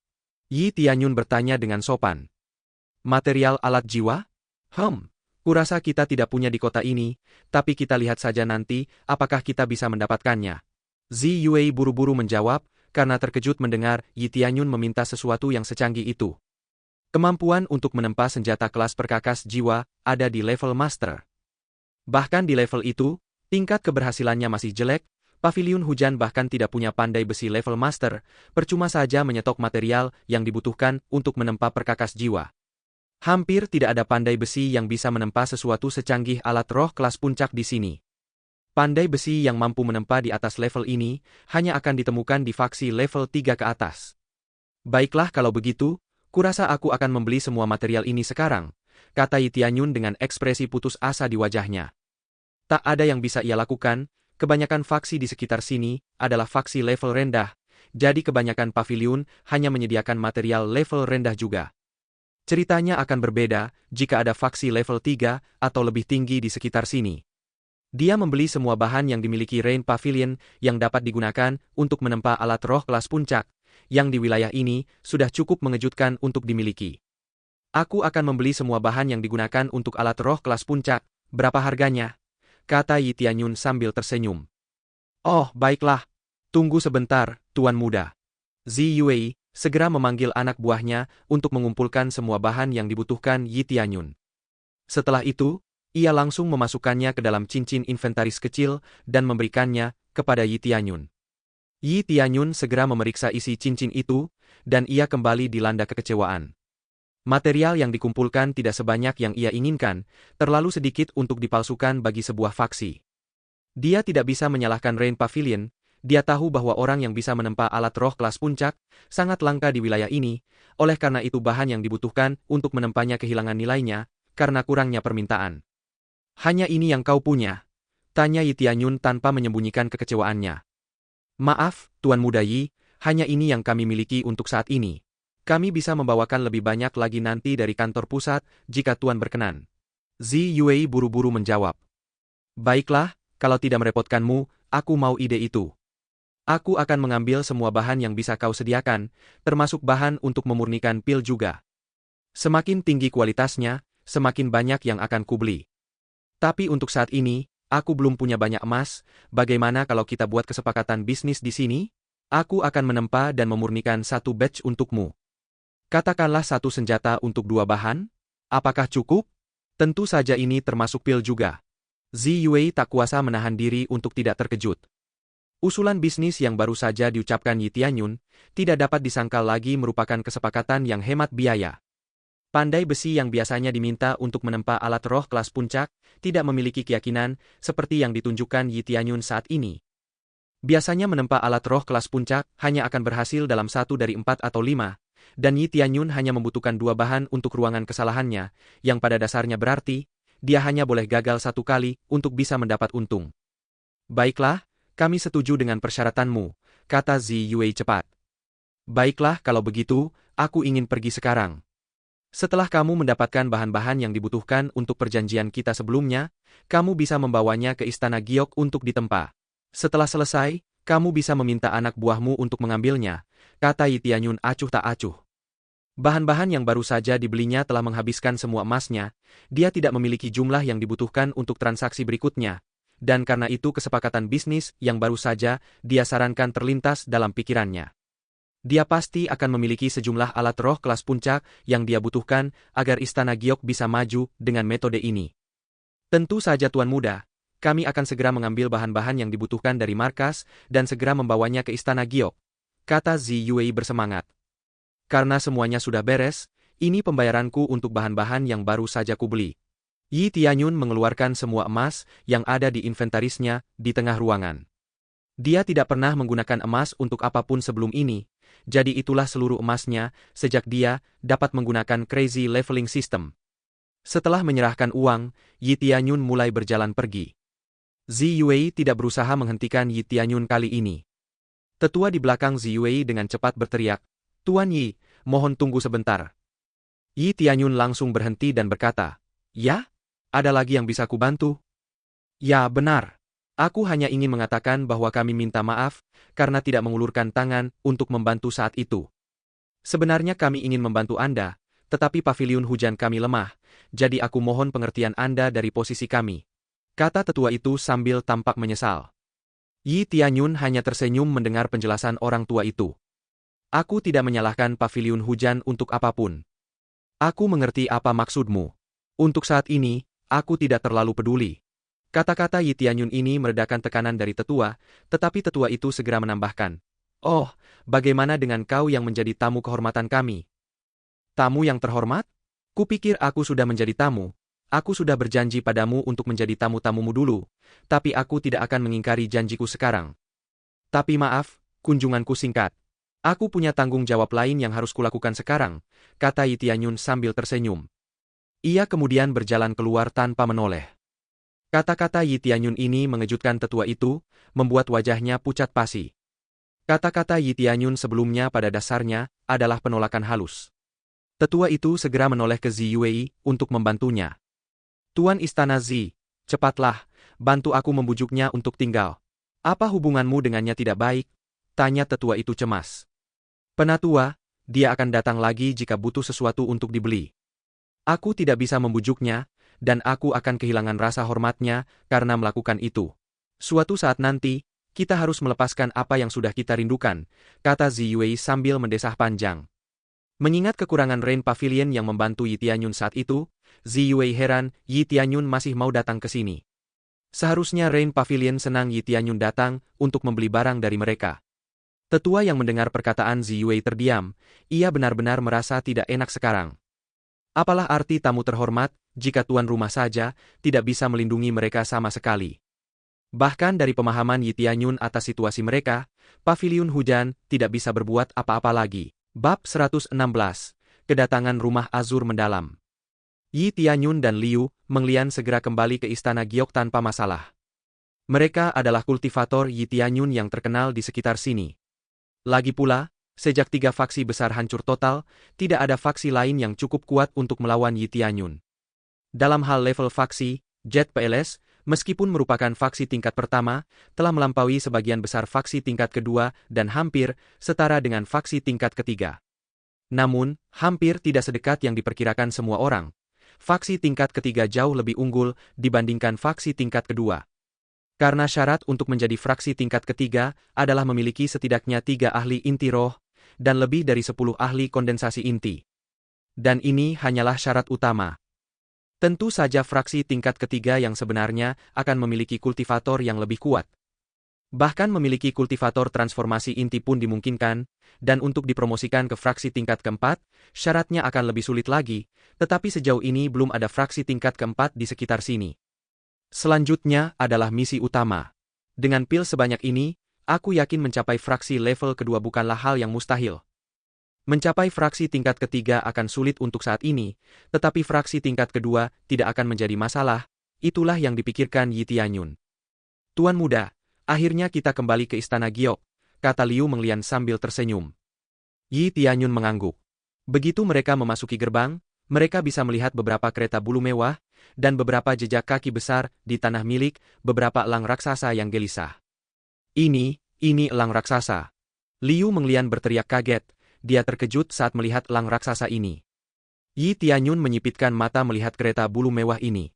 Yi Tianyun bertanya dengan sopan. Material alat jiwa? Kurasa kita tidak punya di kota ini, tapi kita lihat saja nanti apakah kita bisa mendapatkannya. Zi Yuei buru-buru menjawab, karena terkejut mendengar Yi Tianyun meminta sesuatu yang secanggih itu. Kemampuan untuk menempa senjata kelas perkakas jiwa ada di level master. Bahkan di level itu, tingkat keberhasilannya masih jelek, paviliun hujan bahkan tidak punya pandai besi level master, percuma saja menyetok material yang dibutuhkan untuk menempa perkakas jiwa. Hampir tidak ada pandai besi yang bisa menempa sesuatu secanggih alat roh kelas puncak di sini. Pandai besi yang mampu menempa di atas level ini, hanya akan ditemukan di faksi level 3 ke atas. Baiklah kalau begitu, kurasa aku akan membeli semua material ini sekarang, kata Yi Tianyun dengan ekspresi putus asa di wajahnya. Tak ada yang bisa ia lakukan, kebanyakan faksi di sekitar sini adalah faksi level rendah, jadi kebanyakan paviliun hanya menyediakan material level rendah juga. Ceritanya akan berbeda jika ada faksi level 3 atau lebih tinggi di sekitar sini. Dia membeli semua bahan yang dimiliki Rain Pavilion yang dapat digunakan untuk menempa alat roh kelas puncak, yang di wilayah ini sudah cukup mengejutkan untuk dimiliki. Aku akan membeli semua bahan yang digunakan untuk alat roh kelas puncak. Berapa harganya? Kata Yi Tianyun sambil tersenyum. Oh, baiklah. Tunggu sebentar, Tuan Muda. Zi Yuei segera memanggil anak buahnya untuk mengumpulkan semua bahan yang dibutuhkan Yi Tianyun. Setelah itu, ia langsung memasukkannya ke dalam cincin inventaris kecil dan memberikannya kepada Yi Tianyun. Yi Tianyun segera memeriksa isi cincin itu, dan ia kembali dilanda kekecewaan. Material yang dikumpulkan tidak sebanyak yang ia inginkan, terlalu sedikit untuk dipalsukan bagi sebuah faksi. Dia tidak bisa menyalahkan Rain Pavilion, dia tahu bahwa orang yang bisa menempa alat roh kelas puncak sangat langka di wilayah ini, oleh karena itu bahan yang dibutuhkan untuk menempanya kehilangan nilainya, karena kurangnya permintaan. Hanya ini yang kau punya? Tanya Yi Tianyun tanpa menyembunyikan kekecewaannya. Maaf, Tuan Muda Yi, hanya ini yang kami miliki untuk saat ini. Kami bisa membawakan lebih banyak lagi nanti dari kantor pusat, jika Tuan berkenan. Zi Yuei buru-buru menjawab. Baiklah, kalau tidak merepotkanmu, aku mau ide itu. Aku akan mengambil semua bahan yang bisa kau sediakan, termasuk bahan untuk memurnikan pil juga. Semakin tinggi kualitasnya, semakin banyak yang akan kubeli. Tapi untuk saat ini, aku belum punya banyak emas, bagaimana kalau kita buat kesepakatan bisnis di sini? Aku akan menempa dan memurnikan satu batch untukmu. Katakanlah satu senjata untuk dua bahan? Apakah cukup? Tentu saja ini termasuk pil juga. Zi Yuei tak kuasa menahan diri untuk tidak terkejut. Usulan bisnis yang baru saja diucapkan Yi Tianyun, tidak dapat disangkal lagi merupakan kesepakatan yang hemat biaya. Pandai besi yang biasanya diminta untuk menempa alat roh kelas puncak, tidak memiliki keyakinan seperti yang ditunjukkan Yi Tianyun saat ini. Biasanya menempa alat roh kelas puncak hanya akan berhasil dalam 1 dari 4 atau 5, dan Yi Tianyun hanya membutuhkan 2 bahan untuk ruangan kesalahannya, yang pada dasarnya berarti, dia hanya boleh gagal 1 kali untuk bisa mendapat untung. Baiklah, kami setuju dengan persyaratanmu, kata Zi Yuei cepat. Baiklah kalau begitu, aku ingin pergi sekarang. Setelah kamu mendapatkan bahan-bahan yang dibutuhkan untuk perjanjian kita sebelumnya, kamu bisa membawanya ke Istana Giok untuk ditempa. Setelah selesai, kamu bisa meminta anak buahmu untuk mengambilnya, kata Yi Tianyun acuh tak acuh. Bahan-bahan yang baru saja dibelinya telah menghabiskan semua emasnya, dia tidak memiliki jumlah yang dibutuhkan untuk transaksi berikutnya, dan karena itu kesepakatan bisnis yang baru saja dia sarankan terlintas dalam pikirannya. Dia pasti akan memiliki sejumlah alat roh kelas puncak yang dia butuhkan agar Istana Giok bisa maju dengan metode ini. Tentu saja Tuan Muda, kami akan segera mengambil bahan-bahan yang dibutuhkan dari markas dan segera membawanya ke Istana Giok, kata Zi Yuei bersemangat. Karena semuanya sudah beres, ini pembayaranku untuk bahan-bahan yang baru saja kubeli. Yi Tianyun mengeluarkan semua emas yang ada di inventarisnya di tengah ruangan. Dia tidak pernah menggunakan emas untuk apapun sebelum ini, jadi itulah seluruh emasnya sejak dia dapat menggunakan Crazy Leveling System. Setelah menyerahkan uang, Yi Tianyun mulai berjalan pergi. Zi Yuei tidak berusaha menghentikan Yi Tianyun kali ini. Tetua di belakang Zi Yuei dengan cepat berteriak, Tuan Yi, mohon tunggu sebentar. Yi Tianyun langsung berhenti dan berkata, Ya? Ada lagi yang bisa kubantu? Ya, benar. Aku hanya ingin mengatakan bahwa kami minta maaf, karena tidak mengulurkan tangan untuk membantu saat itu. Sebenarnya kami ingin membantu Anda, tetapi paviliun hujan kami lemah, jadi aku mohon pengertian Anda dari posisi kami. Kata tetua itu sambil tampak menyesal. Yi Tianyun hanya tersenyum mendengar penjelasan orang tua itu. Aku tidak menyalahkan paviliun hujan untuk apapun. Aku mengerti apa maksudmu. Untuk saat ini, aku tidak terlalu peduli. Kata-kata Yi Tianyun ini meredakan tekanan dari tetua, tetapi tetua itu segera menambahkan. Oh, bagaimana dengan kau yang menjadi tamu kehormatan kami? Tamu yang terhormat? Kupikir aku sudah menjadi tamu. Aku sudah berjanji padamu untuk menjadi tamu-tamumu dulu, tapi aku tidak akan mengingkari janjiku sekarang. Tapi maaf, kunjunganku singkat. Aku punya tanggung jawab lain yang harus kulakukan sekarang, kata Yi Tianyun sambil tersenyum. Ia kemudian berjalan keluar tanpa menoleh. Kata-kata Yi Tianyun ini mengejutkan tetua itu, membuat wajahnya pucat pasi. Kata-kata Yi Tianyun sebelumnya pada dasarnya adalah penolakan halus. Tetua itu segera menoleh ke Ziyue untuk membantunya. Tuan Istana Zi, cepatlah, bantu aku membujuknya untuk tinggal. Apa hubunganmu dengannya tidak baik? Tanya tetua itu cemas. Penatua, dia akan datang lagi jika butuh sesuatu untuk dibeli. Aku tidak bisa membujuknya, dan aku akan kehilangan rasa hormatnya karena melakukan itu. Suatu saat nanti, kita harus melepaskan apa yang sudah kita rindukan, kata Ziyue sambil mendesah panjang. Mengingat kekurangan Rain Pavilion yang membantu Yi Tianyun saat itu, Ziyue heran Yi Tianyun masih mau datang ke sini. Seharusnya Rain Pavilion senang Yi Tianyun datang untuk membeli barang dari mereka. Tetua yang mendengar perkataan Ziyue terdiam, ia benar-benar merasa tidak enak sekarang. Apalah arti tamu terhormat, jika tuan rumah saja tidak bisa melindungi mereka sama sekali. Bahkan dari pemahaman Yi Tianyun atas situasi mereka, Pavilion Hujan tidak bisa berbuat apa-apa lagi. Bab 116, Kedatangan Rumah Azur Mendalam. Yi Tianyun dan Liu Menglian segera kembali ke Istana Giok tanpa masalah. Mereka adalah kultivator Yi Tianyun yang terkenal di sekitar sini. Lagi pula, sejak 3 faksi besar hancur total, tidak ada faksi lain yang cukup kuat untuk melawan Yi Tianyun. Dalam hal level faksi, Jet PLS, meskipun merupakan faksi tingkat pertama, telah melampaui sebagian besar faksi tingkat kedua dan hampir setara dengan faksi tingkat ketiga. Namun, hampir tidak sedekat yang diperkirakan semua orang. Faksi tingkat ketiga jauh lebih unggul dibandingkan faksi tingkat kedua. Karena syarat untuk menjadi faksi tingkat ketiga adalah memiliki setidaknya 3 ahli inti roh, dan lebih dari 10 ahli kondensasi inti. Dan ini hanyalah syarat utama. Tentu saja fraksi tingkat ketiga yang sebenarnya akan memiliki kultivator yang lebih kuat. Bahkan memiliki kultivator transformasi inti pun dimungkinkan, dan untuk dipromosikan ke fraksi tingkat keempat, syaratnya akan lebih sulit lagi, tetapi sejauh ini belum ada fraksi tingkat keempat di sekitar sini. Selanjutnya adalah misi utama. Dengan pil sebanyak ini, aku yakin mencapai fraksi level kedua bukanlah hal yang mustahil. Mencapai fraksi tingkat ketiga akan sulit untuk saat ini, tetapi fraksi tingkat kedua tidak akan menjadi masalah, itulah yang dipikirkan Yi Tianyun. Tuan muda, akhirnya kita kembali ke Istana Giok, kata Liu Menglian sambil tersenyum. Yi Tianyun mengangguk. Begitu mereka memasuki gerbang, mereka bisa melihat beberapa kereta bulu mewah, dan beberapa jejak kaki besar di tanah milik beberapa elang raksasa yang gelisah. Ini elang raksasa. Liu Menglian berteriak kaget. Dia terkejut saat melihat elang raksasa ini. Yi Tianyun menyipitkan mata melihat kereta bulu mewah ini.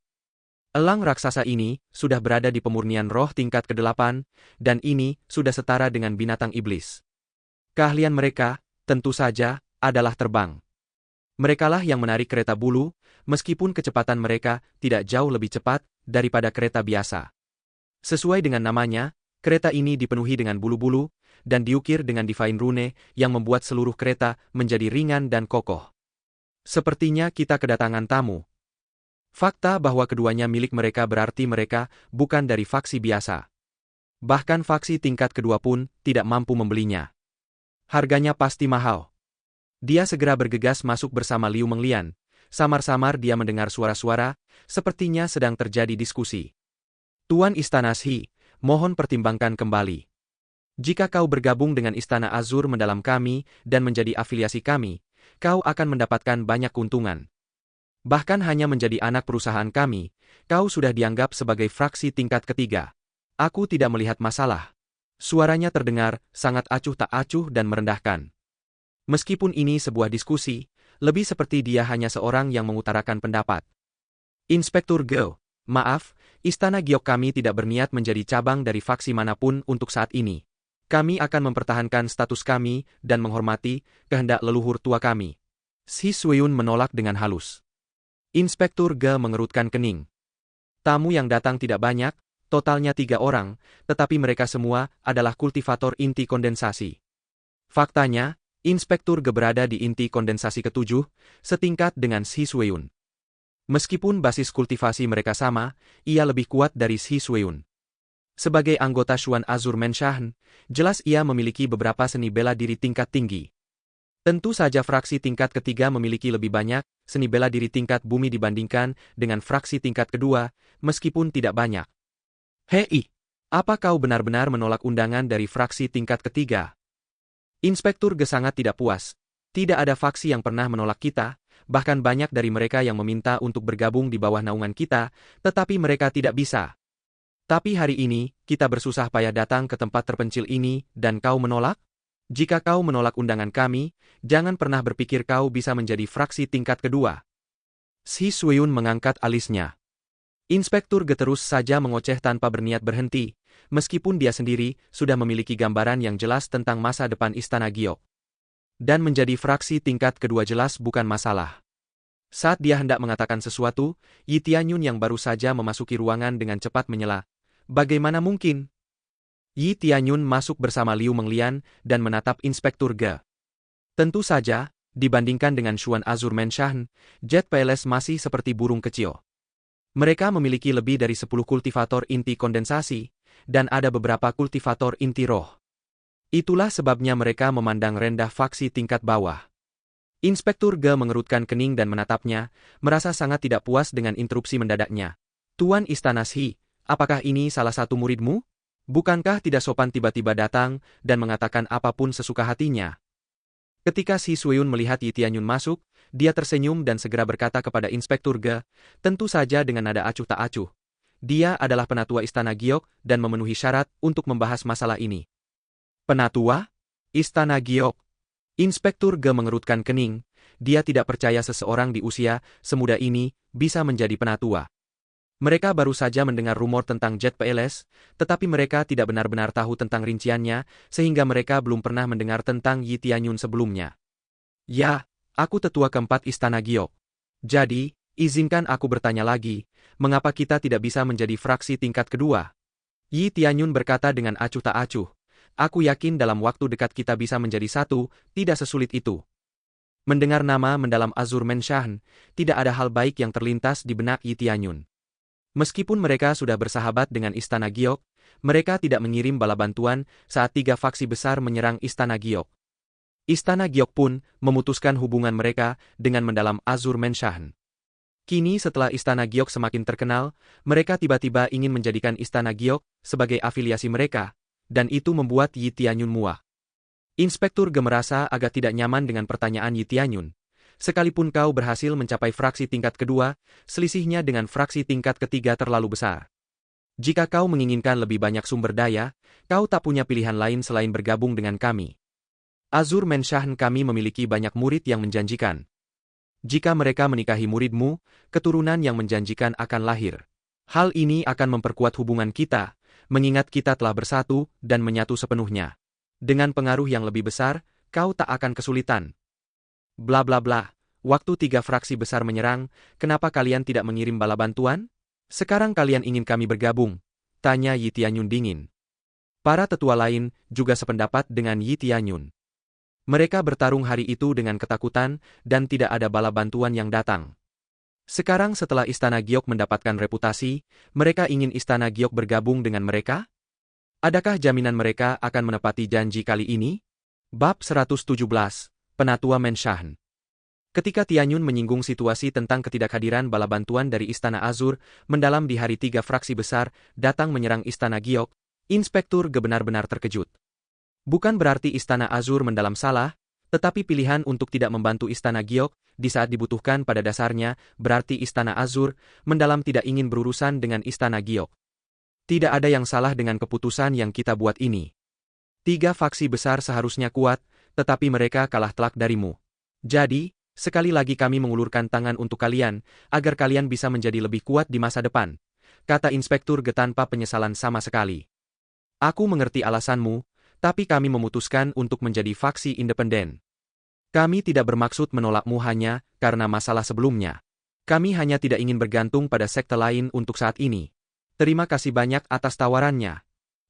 Elang raksasa ini sudah berada di pemurnian roh tingkat ke-8, dan ini sudah setara dengan binatang iblis. Keahlian mereka, tentu saja, adalah terbang. Merekalah yang menarik kereta bulu, meskipun kecepatan mereka tidak jauh lebih cepat daripada kereta biasa. Sesuai dengan namanya, kereta ini dipenuhi dengan bulu-bulu, dan diukir dengan divine rune yang membuat seluruh kereta menjadi ringan dan kokoh. Sepertinya kita kedatangan tamu. Fakta bahwa keduanya milik mereka berarti mereka bukan dari faksi biasa. Bahkan faksi tingkat kedua pun tidak mampu membelinya. Harganya pasti mahal. Dia segera bergegas masuk bersama Liu Menglian. Samar-samar dia mendengar suara-suara, sepertinya sedang terjadi diskusi. Tuan Istana Shi, mohon pertimbangkan kembali. Jika kau bergabung dengan Istana Azur Mendalam kami dan menjadi afiliasi kami, kau akan mendapatkan banyak keuntungan. Bahkan hanya menjadi anak perusahaan kami, kau sudah dianggap sebagai fraksi tingkat ketiga. Aku tidak melihat masalah. Suaranya terdengar sangat acuh tak acuh dan merendahkan. Meskipun ini sebuah diskusi, lebih seperti dia hanya seorang yang mengutarakan pendapat. Inspektur Ge, maaf, Istana Giok kami tidak berniat menjadi cabang dari faksi manapun untuk saat ini. Kami akan mempertahankan status kami dan menghormati kehendak leluhur tua kami. Shi Suiyun menolak dengan halus. Inspektur Ge mengerutkan kening. Tamu yang datang tidak banyak, totalnya 3 orang, tetapi mereka semua adalah kultivator inti kondensasi. Faktanya, Inspektur Ge berada di inti kondensasi ke-7, setingkat dengan Shi Suiyun. Meskipun basis kultivasi mereka sama, ia lebih kuat dari Shi Suiyun. Sebagai anggota Xuan Azur Menshahen, jelas ia memiliki beberapa seni bela diri tingkat tinggi. Tentu saja fraksi tingkat ketiga memiliki lebih banyak seni bela diri tingkat bumi dibandingkan dengan fraksi tingkat kedua, meskipun tidak banyak. Hei, apa kau benar-benar menolak undangan dari fraksi tingkat ketiga? Inspektur Ge sangat tidak puas. Tidak ada faksi yang pernah menolak kita, bahkan banyak dari mereka yang meminta untuk bergabung di bawah naungan kita, tetapi mereka tidak bisa. Tapi hari ini, kita bersusah payah datang ke tempat terpencil ini, dan kau menolak? Jika kau menolak undangan kami, jangan pernah berpikir kau bisa menjadi fraksi tingkat kedua. Si Suyun mengangkat alisnya. Inspektur Ge terus saja mengoceh tanpa berniat berhenti, meskipun dia sendiri sudah memiliki gambaran yang jelas tentang masa depan Istana Giok. Dan menjadi fraksi tingkat kedua jelas bukan masalah. Saat dia hendak mengatakan sesuatu, Yi Tianyun yang baru saja memasuki ruangan dengan cepat menyela. Bagaimana mungkin? Yi Tianyun masuk bersama Liu Menglian dan menatap Inspektur Ge. Tentu saja, dibandingkan dengan Xuan Azur Menshan, Jet PLS masih seperti burung kecil. Mereka memiliki lebih dari 10 kultivator inti kondensasi, dan ada beberapa kultivator inti roh. Itulah sebabnya mereka memandang rendah faksi tingkat bawah. Inspektur Ge mengerutkan kening dan menatapnya, merasa sangat tidak puas dengan interupsi mendadaknya. Tuan Istana Shi, apakah ini salah satu muridmu? Bukankah tidak sopan tiba-tiba datang dan mengatakan apapun sesuka hatinya? Ketika Si Suyun melihat Yi Tianyun masuk, dia tersenyum dan segera berkata kepada Inspektur Ge, tentu saja dengan nada acuh tak acuh. Dia adalah penatua Istana Giok dan memenuhi syarat untuk membahas masalah ini. Penatua? Istana Giok. Inspektur Ge mengerutkan kening, dia tidak percaya seseorang di usia semuda ini bisa menjadi penatua. Mereka baru saja mendengar rumor tentang Jet PLS, tetapi mereka tidak benar-benar tahu tentang rinciannya, sehingga mereka belum pernah mendengar tentang Yi Tianyun sebelumnya. Ya, aku tetua keempat Istana Giok. Jadi, izinkan aku bertanya lagi, mengapa kita tidak bisa menjadi fraksi tingkat kedua? Yi Tianyun berkata dengan acuh tak acuh. Aku yakin dalam waktu dekat kita bisa menjadi satu, tidak sesulit itu. Mendengar nama mendalam Azur Menshan, tidak ada hal baik yang terlintas di benak Yi Tianyun. Meskipun mereka sudah bersahabat dengan Istana Giok, mereka tidak mengirim bala bantuan saat 3 faksi besar menyerang Istana Giok. Istana Giok pun memutuskan hubungan mereka dengan mendalam Azur Menshan. Kini setelah Istana Giok semakin terkenal, mereka tiba-tiba ingin menjadikan Istana Giok sebagai afiliasi mereka, dan itu membuat Yi Tianyun muak. Inspektur Ge merasa agak tidak nyaman dengan pertanyaan Yi Tianyun. Sekalipun kau berhasil mencapai fraksi tingkat kedua, selisihnya dengan fraksi tingkat ketiga terlalu besar. Jika kau menginginkan lebih banyak sumber daya, kau tak punya pilihan lain selain bergabung dengan kami. Azur Menshan kami memiliki banyak murid yang menjanjikan. Jika mereka menikahi muridmu, keturunan yang menjanjikan akan lahir. Hal ini akan memperkuat hubungan kita, mengingat kita telah bersatu dan menyatu sepenuhnya. Dengan pengaruh yang lebih besar, kau tak akan kesulitan. Bla bla bla, waktu 3 fraksi besar menyerang, kenapa kalian tidak mengirim bala bantuan? Sekarang kalian ingin kami bergabung? Tanya Yi Tianyun dingin. Para tetua lain juga sependapat dengan Yi Tianyun. Mereka bertarung hari itu dengan ketakutan dan tidak ada bala bantuan yang datang. Sekarang setelah Istana Giok mendapatkan reputasi, mereka ingin Istana Giok bergabung dengan mereka? Adakah jaminan mereka akan menepati janji kali ini? Bab 117, Penatua Menshan. Ketika Tianyun menyinggung situasi tentang ketidakhadiran bala bantuan dari Istana Azur mendalam di hari 3 fraksi besar datang menyerang Istana Giok, Inspektur Ge benar-benar terkejut. Bukan berarti Istana Azur mendalam salah, tetapi pilihan untuk tidak membantu Istana Giok di saat dibutuhkan pada dasarnya berarti Istana Azur mendalam tidak ingin berurusan dengan Istana Giok. Tidak ada yang salah dengan keputusan yang kita buat ini. 3 faksi besar seharusnya kuat, tetapi mereka kalah telak darimu. Jadi, sekali lagi kami mengulurkan tangan untuk kalian, agar kalian bisa menjadi lebih kuat di masa depan, kata Inspektur Ge tanpa penyesalan sama sekali. Aku mengerti alasanmu, tapi kami memutuskan untuk menjadi faksi independen. Kami tidak bermaksud menolakmu hanya karena masalah sebelumnya. Kami hanya tidak ingin bergantung pada sekte lain untuk saat ini. Terima kasih banyak atas tawarannya.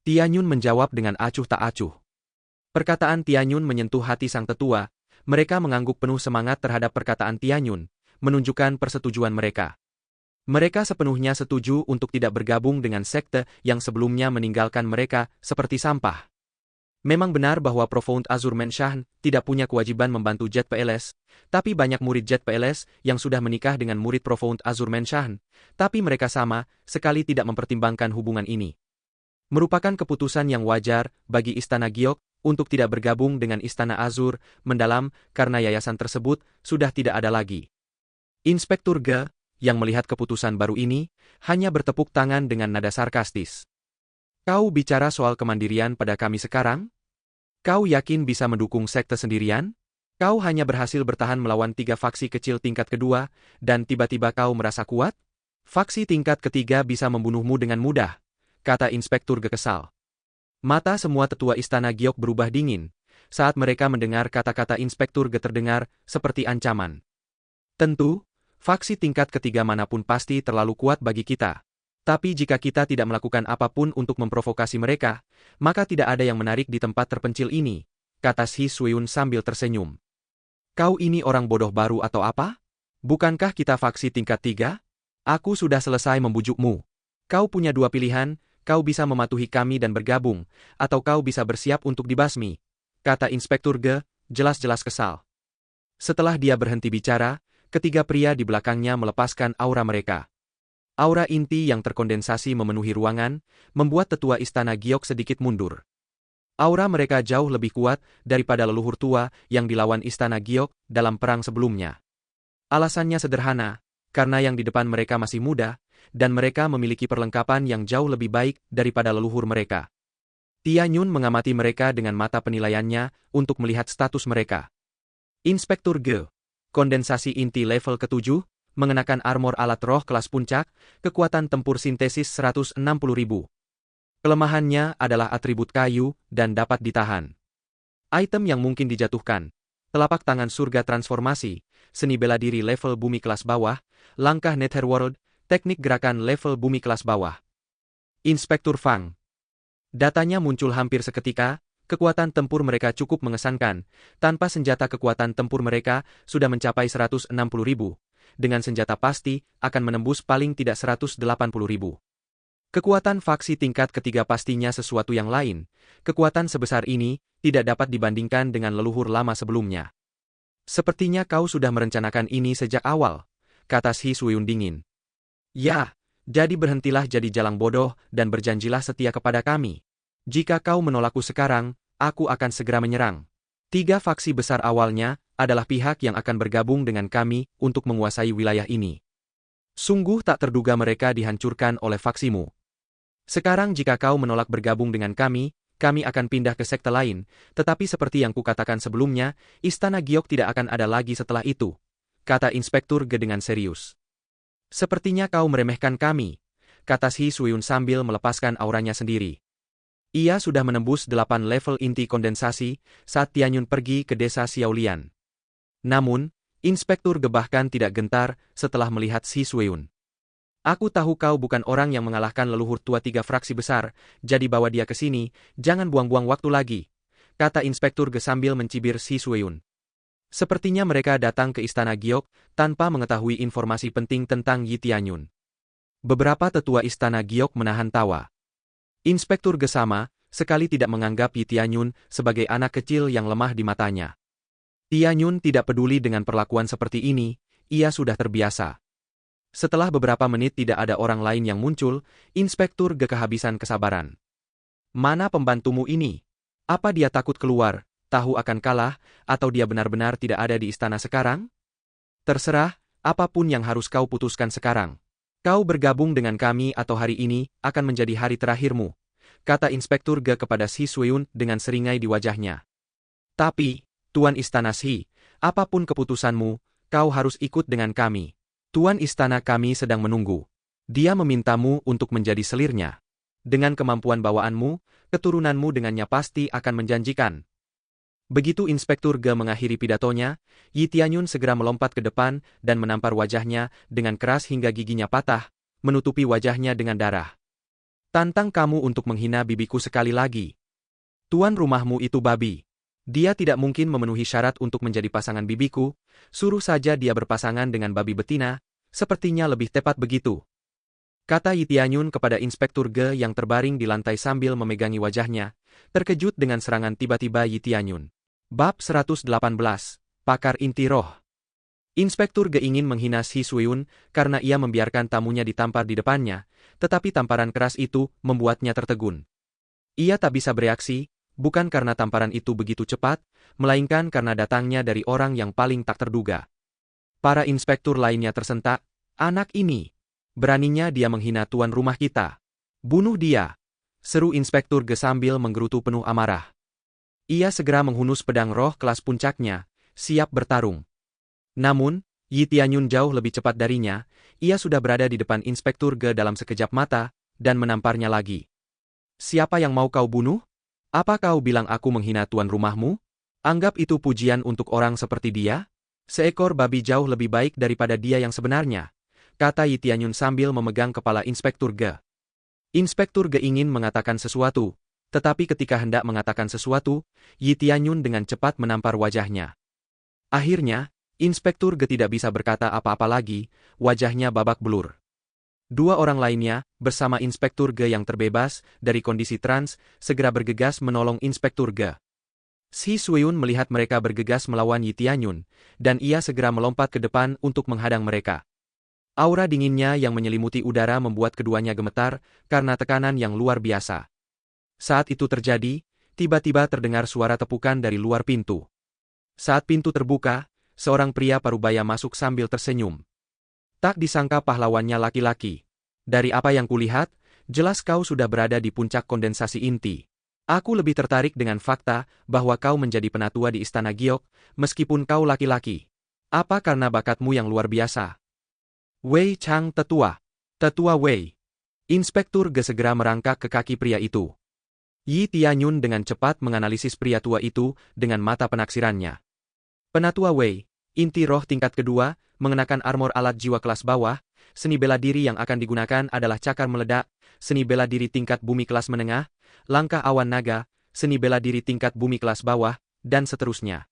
Tianyun menjawab dengan acuh tak acuh. Perkataan Tianyun menyentuh hati sang tetua, mereka mengangguk penuh semangat terhadap perkataan Tianyun, menunjukkan persetujuan mereka. Mereka sepenuhnya setuju untuk tidak bergabung dengan sekte yang sebelumnya meninggalkan mereka seperti sampah. Memang benar bahwa Profound Azur Menshan tidak punya kewajiban membantu Jet PLS, tapi banyak murid Jet PLS yang sudah menikah dengan murid Profound Azur Menshan, tapi mereka sama sekali tidak mempertimbangkan hubungan ini. Merupakan keputusan yang wajar bagi Istana Giok untuk tidak bergabung dengan Istana Azur mendalam karena yayasan tersebut sudah tidak ada lagi. Inspektur Ge, yang melihat keputusan baru ini, hanya bertepuk tangan dengan nada sarkastis. Kau bicara soal kemandirian pada kami sekarang? Kau yakin bisa mendukung sekte sendirian? Kau hanya berhasil bertahan melawan 3 faksi kecil tingkat kedua, dan tiba-tiba kau merasa kuat? Faksi tingkat ketiga bisa membunuhmu dengan mudah, kata Inspektur Ge kesal. Mata semua tetua Istana Giok berubah dingin, saat mereka mendengar kata-kata Inspektur Ge terdengar seperti ancaman. Tentu, faksi tingkat ketiga manapun pasti terlalu kuat bagi kita. Tapi jika kita tidak melakukan apapun untuk memprovokasi mereka, maka tidak ada yang menarik di tempat terpencil ini, kata Shi Suiyun sambil tersenyum. Kau ini orang bodoh baru atau apa? Bukankah kita faksi tingkat 3? Aku sudah selesai membujukmu. Kau punya 2 pilihan, kau bisa mematuhi kami dan bergabung, atau kau bisa bersiap untuk dibasmi, kata Inspektur Ge, jelas-jelas kesal. Setelah dia berhenti bicara, ketiga pria di belakangnya melepaskan aura mereka. Aura inti yang terkondensasi memenuhi ruangan, membuat tetua Istana Giok sedikit mundur. Aura mereka jauh lebih kuat daripada leluhur tua yang dilawan Istana Giok dalam perang sebelumnya. Alasannya sederhana, karena yang di depan mereka masih muda, dan mereka memiliki perlengkapan yang jauh lebih baik daripada leluhur mereka. Tianyun mengamati mereka dengan mata penilaiannya untuk melihat status mereka. Inspektur Ge, kondensasi inti level ke-7, mengenakan armor alat roh kelas puncak, kekuatan tempur sintesis 160.000. Kelemahannya adalah atribut kayu dan dapat ditahan. Item yang mungkin dijatuhkan: telapak tangan surga transformasi, seni bela diri level bumi kelas bawah, langkah Netherworld, teknik gerakan level bumi kelas bawah. Inspektur Fang. Datanya muncul hampir seketika, kekuatan tempur mereka cukup mengesankan, tanpa senjata kekuatan tempur mereka sudah mencapai 160.000. Dengan senjata pasti, akan menembus paling tidak 180.000. Kekuatan faksi tingkat ketiga pastinya sesuatu yang lain. Kekuatan sebesar ini tidak dapat dibandingkan dengan leluhur lama sebelumnya. Sepertinya kau sudah merencanakan ini sejak awal, kata Shi Suiyun dingin. Ya, jadi berhentilah jadi jalang bodoh dan berjanjilah setia kepada kami. Jika kau menolakku sekarang, aku akan segera menyerang. 3 faksi besar awalnya adalah pihak yang akan bergabung dengan kami untuk menguasai wilayah ini. Sungguh tak terduga mereka dihancurkan oleh faksimu. Sekarang jika kau menolak bergabung dengan kami akan pindah ke sekte lain, tetapi seperti yang kukatakan sebelumnya, Istana Giok tidak akan ada lagi setelah itu, kata Inspektur Ge dengan serius. Sepertinya kau meremehkan kami, kata Shi Suiyun sambil melepaskan auranya sendiri. Ia sudah menembus 8 level inti kondensasi saat Tianyun pergi ke desa Xiaolian. Namun, Inspektur Ge bahkan tidak gentar setelah melihat Shi Suiyun. Aku tahu kau bukan orang yang mengalahkan leluhur tua 3 fraksi besar, jadi bawa dia ke sini, jangan buang-buang waktu lagi, kata Inspektur Ge sambil mencibir Shi Suiyun. Sepertinya mereka datang ke Istana Giok tanpa mengetahui informasi penting tentang Yi Tianyun. Beberapa tetua Istana Giok menahan tawa. Inspektur Ge sama sekali tidak menganggap Yi Tianyun sebagai anak kecil yang lemah di matanya. Tianyun tidak peduli dengan perlakuan seperti ini, ia sudah terbiasa. Setelah beberapa menit tidak ada orang lain yang muncul, Inspektur Ge kehabisan kesabaran. Mana pembantumu ini? Apa dia takut keluar, tahu akan kalah, atau dia benar-benar tidak ada di istana sekarang? Terserah, apapun yang harus kau putuskan sekarang. Kau bergabung dengan kami atau hari ini akan menjadi hari terakhirmu, kata Inspektur Ge kepada Shi Suiyun dengan seringai di wajahnya. Tapi, Tuan Istana Shi, apapun keputusanmu, kau harus ikut dengan kami. Tuan Istana kami sedang menunggu. Dia memintamu untuk menjadi selirnya. Dengan kemampuan bawaanmu, keturunanmu dengannya pasti akan menjanjikan. Begitu Inspektur Ge mengakhiri pidatonya, Yi Tianyun segera melompat ke depan dan menampar wajahnya dengan keras hingga giginya patah, menutupi wajahnya dengan darah. Tantang kamu untuk menghina bibiku sekali lagi. Tuan rumahmu itu babi. Dia tidak mungkin memenuhi syarat untuk menjadi pasangan bibiku, suruh saja dia berpasangan dengan babi betina, sepertinya lebih tepat begitu, kata Yi Tianyun kepada Inspektur Ge yang terbaring di lantai sambil memegangi wajahnya, terkejut dengan serangan tiba-tiba Yi Tianyun. Bab 118, Pakar Inti Roh. Inspektur Ge ingin menghina Shi Suiyun karena ia membiarkan tamunya ditampar di depannya, tetapi tamparan keras itu membuatnya tertegun. Ia tak bisa bereaksi, bukan karena tamparan itu begitu cepat, melainkan karena datangnya dari orang yang paling tak terduga. Para inspektur lainnya tersentak, "Anak ini! Beraninya dia menghina tuan rumah kita. Bunuh dia!" seru Inspektur Ge sambil menggerutu penuh amarah. Ia segera menghunus pedang roh kelas puncaknya, siap bertarung. Namun, Yi Tianyun jauh lebih cepat darinya, ia sudah berada di depan Inspektur Ge dalam sekejap mata, dan menamparnya lagi. "Siapa yang mau kau bunuh? Apa kau bilang aku menghina tuan rumahmu? Anggap itu pujian untuk orang seperti dia? Seekor babi jauh lebih baik daripada dia yang sebenarnya," kata Yi Tianyun sambil memegang kepala Inspektur Ge. Inspektur Ge ingin mengatakan sesuatu, tetapi ketika hendak mengatakan sesuatu, Yi Tianyun dengan cepat menampar wajahnya. Akhirnya, Inspektur Ge tidak bisa berkata apa-apa lagi, wajahnya babak belur. Dua orang lainnya, bersama Inspektur Ge yang terbebas dari kondisi trans, segera bergegas menolong Inspektur Ge. Shi Suiyun melihat mereka bergegas melawan Yi Tianyun, dan ia segera melompat ke depan untuk menghadang mereka. Aura dinginnya yang menyelimuti udara membuat keduanya gemetar karena tekanan yang luar biasa. Saat itu terjadi, tiba-tiba terdengar suara tepukan dari luar pintu. Saat pintu terbuka, seorang pria parubaya masuk sambil tersenyum. "Tak disangka pahlawannya laki-laki. Dari apa yang kulihat, jelas kau sudah berada di puncak kondensasi inti. Aku lebih tertarik dengan fakta bahwa kau menjadi penatua di Istana Giok, meskipun kau laki-laki. Apa karena bakatmu yang luar biasa?" "Wei Chang tetua. Tetua Wei." Inspektur Ge segera merangkak ke kaki pria itu. Yi Tianyun dengan cepat menganalisis pria tua itu dengan mata penaksirannya. "Penatua Wei, inti roh tingkat kedua, mengenakan armor alat jiwa kelas bawah, seni bela diri yang akan digunakan adalah cakar meledak, seni bela diri tingkat bumi kelas menengah, langkah awan naga, seni bela diri tingkat bumi kelas bawah, dan seterusnya.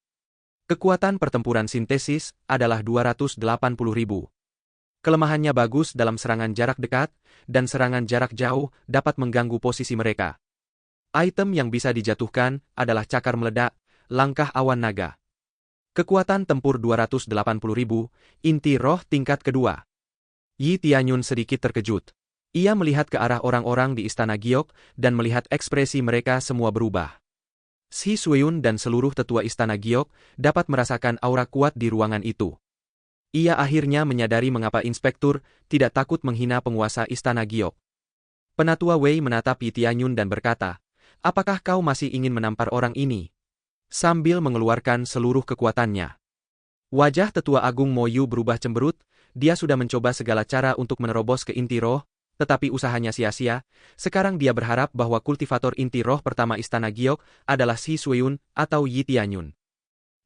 Kekuatan pertempuran sintesis adalah 280.000. Kelemahannya bagus dalam serangan jarak dekat, dan serangan jarak jauh dapat mengganggu posisi mereka. Item yang bisa dijatuhkan adalah cakar meledak, langkah awan naga. Kekuatan tempur 280.000, inti roh tingkat kedua." Yi Tianyun sedikit terkejut. Ia melihat ke arah orang-orang di Istana Giok dan melihat ekspresi mereka semua berubah. Shi Suiyun dan seluruh tetua Istana Giok dapat merasakan aura kuat di ruangan itu. Ia akhirnya menyadari mengapa Inspektur tidak takut menghina penguasa Istana Giok. Penatua Wei menatap Yi Tianyun dan berkata, "Apakah kau masih ingin menampar orang ini?" Sambil mengeluarkan seluruh kekuatannya. Wajah tetua Agung Mo Yu berubah cemberut, dia sudah mencoba segala cara untuk menerobos ke inti roh, tetapi usahanya sia-sia. Sekarang dia berharap bahwa kultivator inti roh pertama Istana Giok adalah Shi Suiyun atau Yi Tianyun.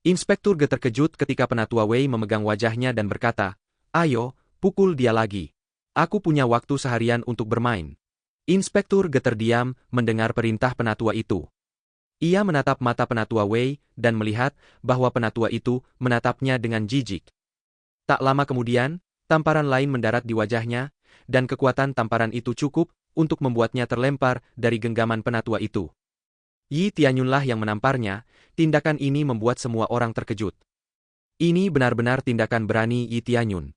Inspektur Ge terkejut ketika Penatua Wei memegang wajahnya dan berkata, "Ayo, pukul dia lagi. Aku punya waktu seharian untuk bermain." Inspektur Ge terdiam mendengar perintah penatua itu. Ia menatap mata Penatua Wei dan melihat bahwa penatua itu menatapnya dengan jijik. Tak lama kemudian, tamparan lain mendarat di wajahnya, dan kekuatan tamparan itu cukup untuk membuatnya terlempar dari genggaman penatua itu. Yi Tianyunlah yang menamparnya, tindakan ini membuat semua orang terkejut. Ini benar-benar tindakan berani Yi Tianyun.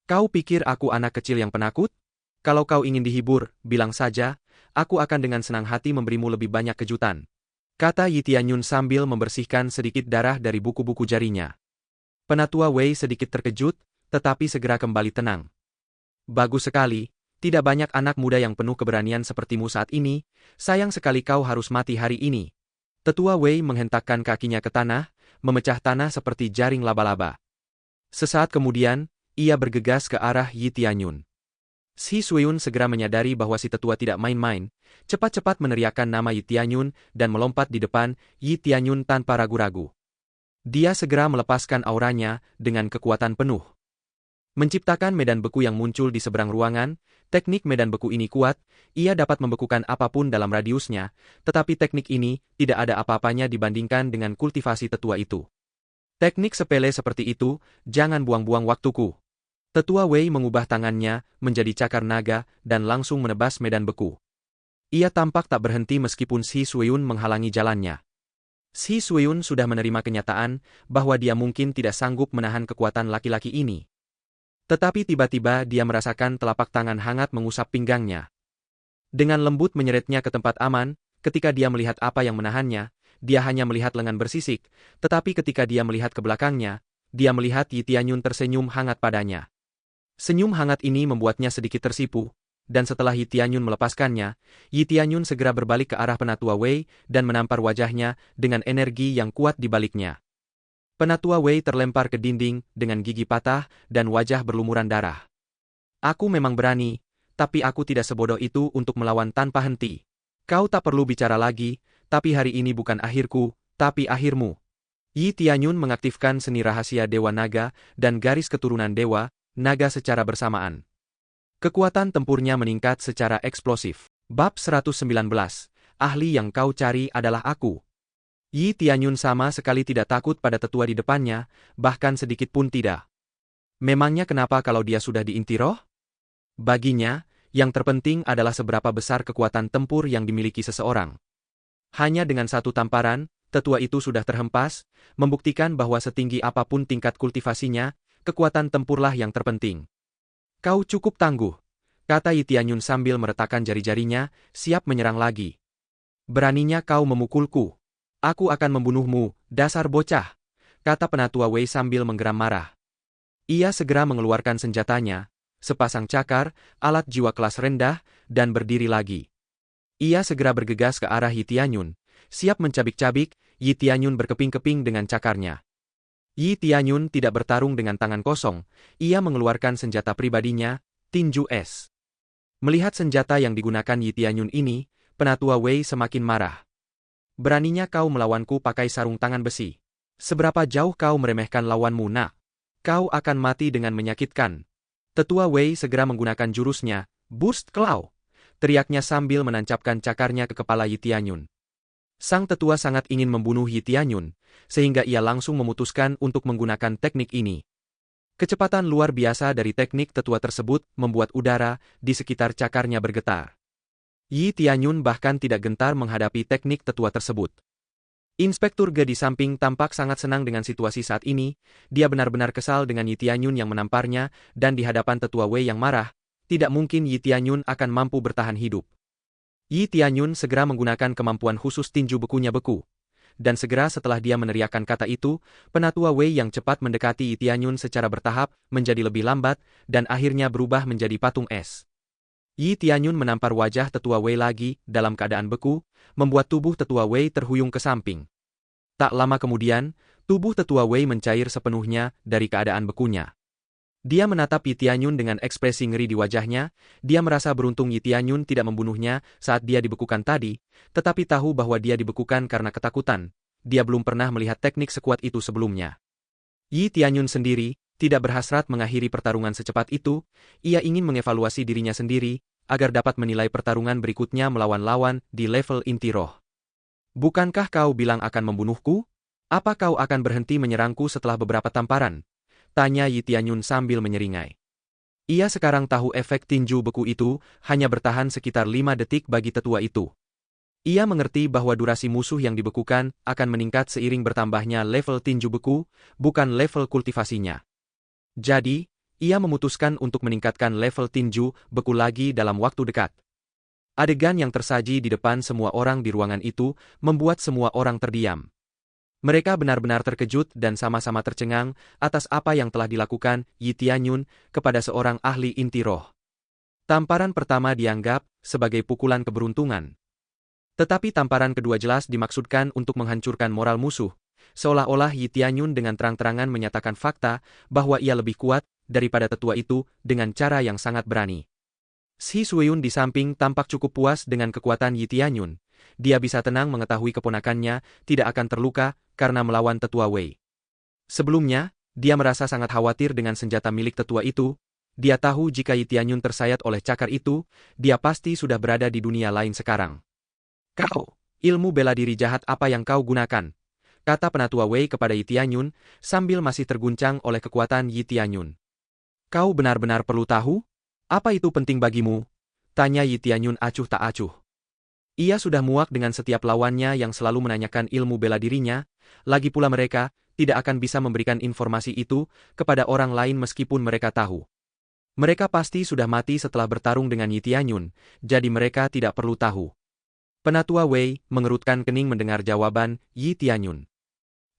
"Kau pikir aku anak kecil yang penakut? Kalau kau ingin dihibur, bilang saja, aku akan dengan senang hati memberimu lebih banyak kejutan," kata Yi Tianyun sambil membersihkan sedikit darah dari buku-buku jarinya. Penatua Wei sedikit terkejut, tetapi segera kembali tenang. "Bagus sekali, tidak banyak anak muda yang penuh keberanian sepertimu saat ini, sayang sekali kau harus mati hari ini." Tetua Wei menghentakkan kakinya ke tanah, memecah tanah seperti jaring laba-laba. Sesaat kemudian, ia bergegas ke arah Yi Tianyun. Shi Suiyun segera menyadari bahwa si tetua tidak main-main, cepat-cepat meneriakkan nama Yi Tianyun dan melompat di depan Yi Tianyun tanpa ragu-ragu. Dia segera melepaskan auranya dengan kekuatan penuh. Menciptakan medan beku yang muncul di seberang ruangan, teknik medan beku ini kuat, ia dapat membekukan apapun dalam radiusnya, tetapi teknik ini tidak ada apa-apanya dibandingkan dengan kultivasi tetua itu. Teknik sepele seperti itu, jangan buang-buang waktuku. Tetua Wei mengubah tangannya menjadi cakar naga dan langsung menebas medan beku. Ia tampak tak berhenti meskipun Shi Suiyun menghalangi jalannya. Shi Suiyun sudah menerima kenyataan bahwa dia mungkin tidak sanggup menahan kekuatan laki-laki ini. Tetapi tiba-tiba dia merasakan telapak tangan hangat mengusap pinggangnya. Dengan lembut menyeretnya ke tempat aman, ketika dia melihat apa yang menahannya, dia hanya melihat lengan bersisik, tetapi ketika dia melihat ke belakangnya, dia melihat Yi Tianyun tersenyum hangat padanya. Senyum hangat ini membuatnya sedikit tersipu, dan setelah Yi Tianyun melepaskannya, Yi Tianyun segera berbalik ke arah Penatua Wei dan menampar wajahnya dengan energi yang kuat di baliknya. Penatua Wei terlempar ke dinding dengan gigi patah dan wajah berlumuran darah. Aku memang berani, tapi aku tidak sebodoh itu untuk melawan tanpa henti. Kau tak perlu bicara lagi, tapi hari ini bukan akhirku, tapi akhirmu. Yi Tianyun mengaktifkan seni rahasia Dewa Naga dan garis keturunan Dewa Naga secara bersamaan. Kekuatan tempurnya meningkat secara eksplosif. Bab 119, ahli yang kau cari adalah aku. Yi Tianyun sama sekali tidak takut pada tetua di depannya, bahkan sedikit pun tidak. Memangnya kenapa kalau dia sudah diinti roh? Baginya, yang terpenting adalah seberapa besar kekuatan tempur yang dimiliki seseorang. Hanya dengan satu tamparan, tetua itu sudah terhempas, membuktikan bahwa setinggi apapun tingkat kultivasinya, kekuatan tempurlah yang terpenting. Kau cukup tangguh, kata Yi Tianyun sambil meretakkan jari-jarinya, siap menyerang lagi. Beraninya kau memukulku. Aku akan membunuhmu, dasar bocah, kata Penatua Wei sambil menggeram marah. Ia segera mengeluarkan senjatanya, sepasang cakar, alat jiwa kelas rendah, dan berdiri lagi. Ia segera bergegas ke arah Yi Tianyun, siap mencabik-cabik. Yi Tianyun berkeping-keping dengan cakarnya. Yi Tianyun tidak bertarung dengan tangan kosong, ia mengeluarkan senjata pribadinya, tinju es. Melihat senjata yang digunakan Yi Tianyun ini, Penatua Wei semakin marah. Beraninya kau melawanku pakai sarung tangan besi. Seberapa jauh kau meremehkan lawanmu, nak? Kau akan mati dengan menyakitkan. Tetua Wei segera menggunakan jurusnya, Burst Claw. Teriaknya sambil menancapkan cakarnya ke kepala Yi Tianyun. Sang tetua sangat ingin membunuh Yi Tianyun, sehingga ia langsung memutuskan untuk menggunakan teknik ini. Kecepatan luar biasa dari teknik tetua tersebut membuat udara di sekitar cakarnya bergetar. Yi Tianyun bahkan tidak gentar menghadapi teknik tetua tersebut. Inspektur Ge di samping tampak sangat senang dengan situasi saat ini, dia benar-benar kesal dengan Yi Tianyun yang menamparnya, dan di hadapan tetua Wei yang marah, tidak mungkin Yi Tianyun akan mampu bertahan hidup. Yi Tianyun segera menggunakan kemampuan khusus tinju bekunya beku. Dan segera setelah dia meneriakkan kata itu, Penatua Wei yang cepat mendekati Yi Tianyun secara bertahap menjadi lebih lambat, dan akhirnya berubah menjadi patung es. Yi Tianyun menampar wajah tetua Wei lagi, dalam keadaan beku, membuat tubuh tetua Wei terhuyung ke samping. Tak lama kemudian, tubuh tetua Wei mencair sepenuhnya dari keadaan bekunya. Dia menatap Yi Tianyun dengan ekspresi ngeri di wajahnya, dia merasa beruntung Yi Tianyun tidak membunuhnya saat dia dibekukan tadi, tetapi tahu bahwa dia dibekukan karena ketakutan, dia belum pernah melihat teknik sekuat itu sebelumnya. Yi Tianyun sendiri tidak berhasrat mengakhiri pertarungan secepat itu, ia ingin mengevaluasi dirinya sendiri, agar dapat menilai pertarungan berikutnya melawan lawan di level inti roh. Bukankah kau bilang akan membunuhku? Apa kau akan berhenti menyerangku setelah beberapa tamparan? Tanya Yi Tianyun sambil menyeringai. Ia sekarang tahu efek tinju beku itu hanya bertahan sekitar 5 detik bagi tetua itu. Ia mengerti bahwa durasi musuh yang dibekukan akan meningkat seiring bertambahnya level tinju beku, bukan level kultivasinya. Jadi, ia memutuskan untuk meningkatkan level tinju beku lagi dalam waktu dekat. Adegan yang tersaji di depan semua orang di ruangan itu membuat semua orang terdiam. Mereka benar-benar terkejut dan sama-sama tercengang atas apa yang telah dilakukan Yi Tianyun kepada seorang ahli inti roh. Tamparan pertama dianggap sebagai pukulan keberuntungan. Tetapi tamparan kedua jelas dimaksudkan untuk menghancurkan moral musuh, seolah-olah Yi Tianyun dengan terang-terangan menyatakan fakta bahwa ia lebih kuat daripada tetua itu dengan cara yang sangat berani. Shi Suiyun di samping tampak cukup puas dengan kekuatan Yi Tianyun. Dia bisa tenang mengetahui keponakannya tidak akan terluka karena melawan tetua Wei. Sebelumnya, dia merasa sangat khawatir dengan senjata milik tetua itu. Dia tahu jika Yi Tianyun tersayat oleh cakar itu, dia pasti sudah berada di dunia lain sekarang. Kau, ilmu bela diri jahat apa yang kau gunakan? Kata Penatua Wei kepada Yi Tianyun, sambil masih terguncang oleh kekuatan Yi Tianyun. Kau benar-benar perlu tahu? Apa itu penting bagimu? Tanya Yi Tianyun acuh tak acuh. Ia sudah muak dengan setiap lawannya yang selalu menanyakan ilmu bela dirinya, lagi pula mereka tidak akan bisa memberikan informasi itu kepada orang lain meskipun mereka tahu. Mereka pasti sudah mati setelah bertarung dengan Yi Tianyun, jadi mereka tidak perlu tahu. Penatua Wei mengerutkan kening mendengar jawaban Yi Tianyun.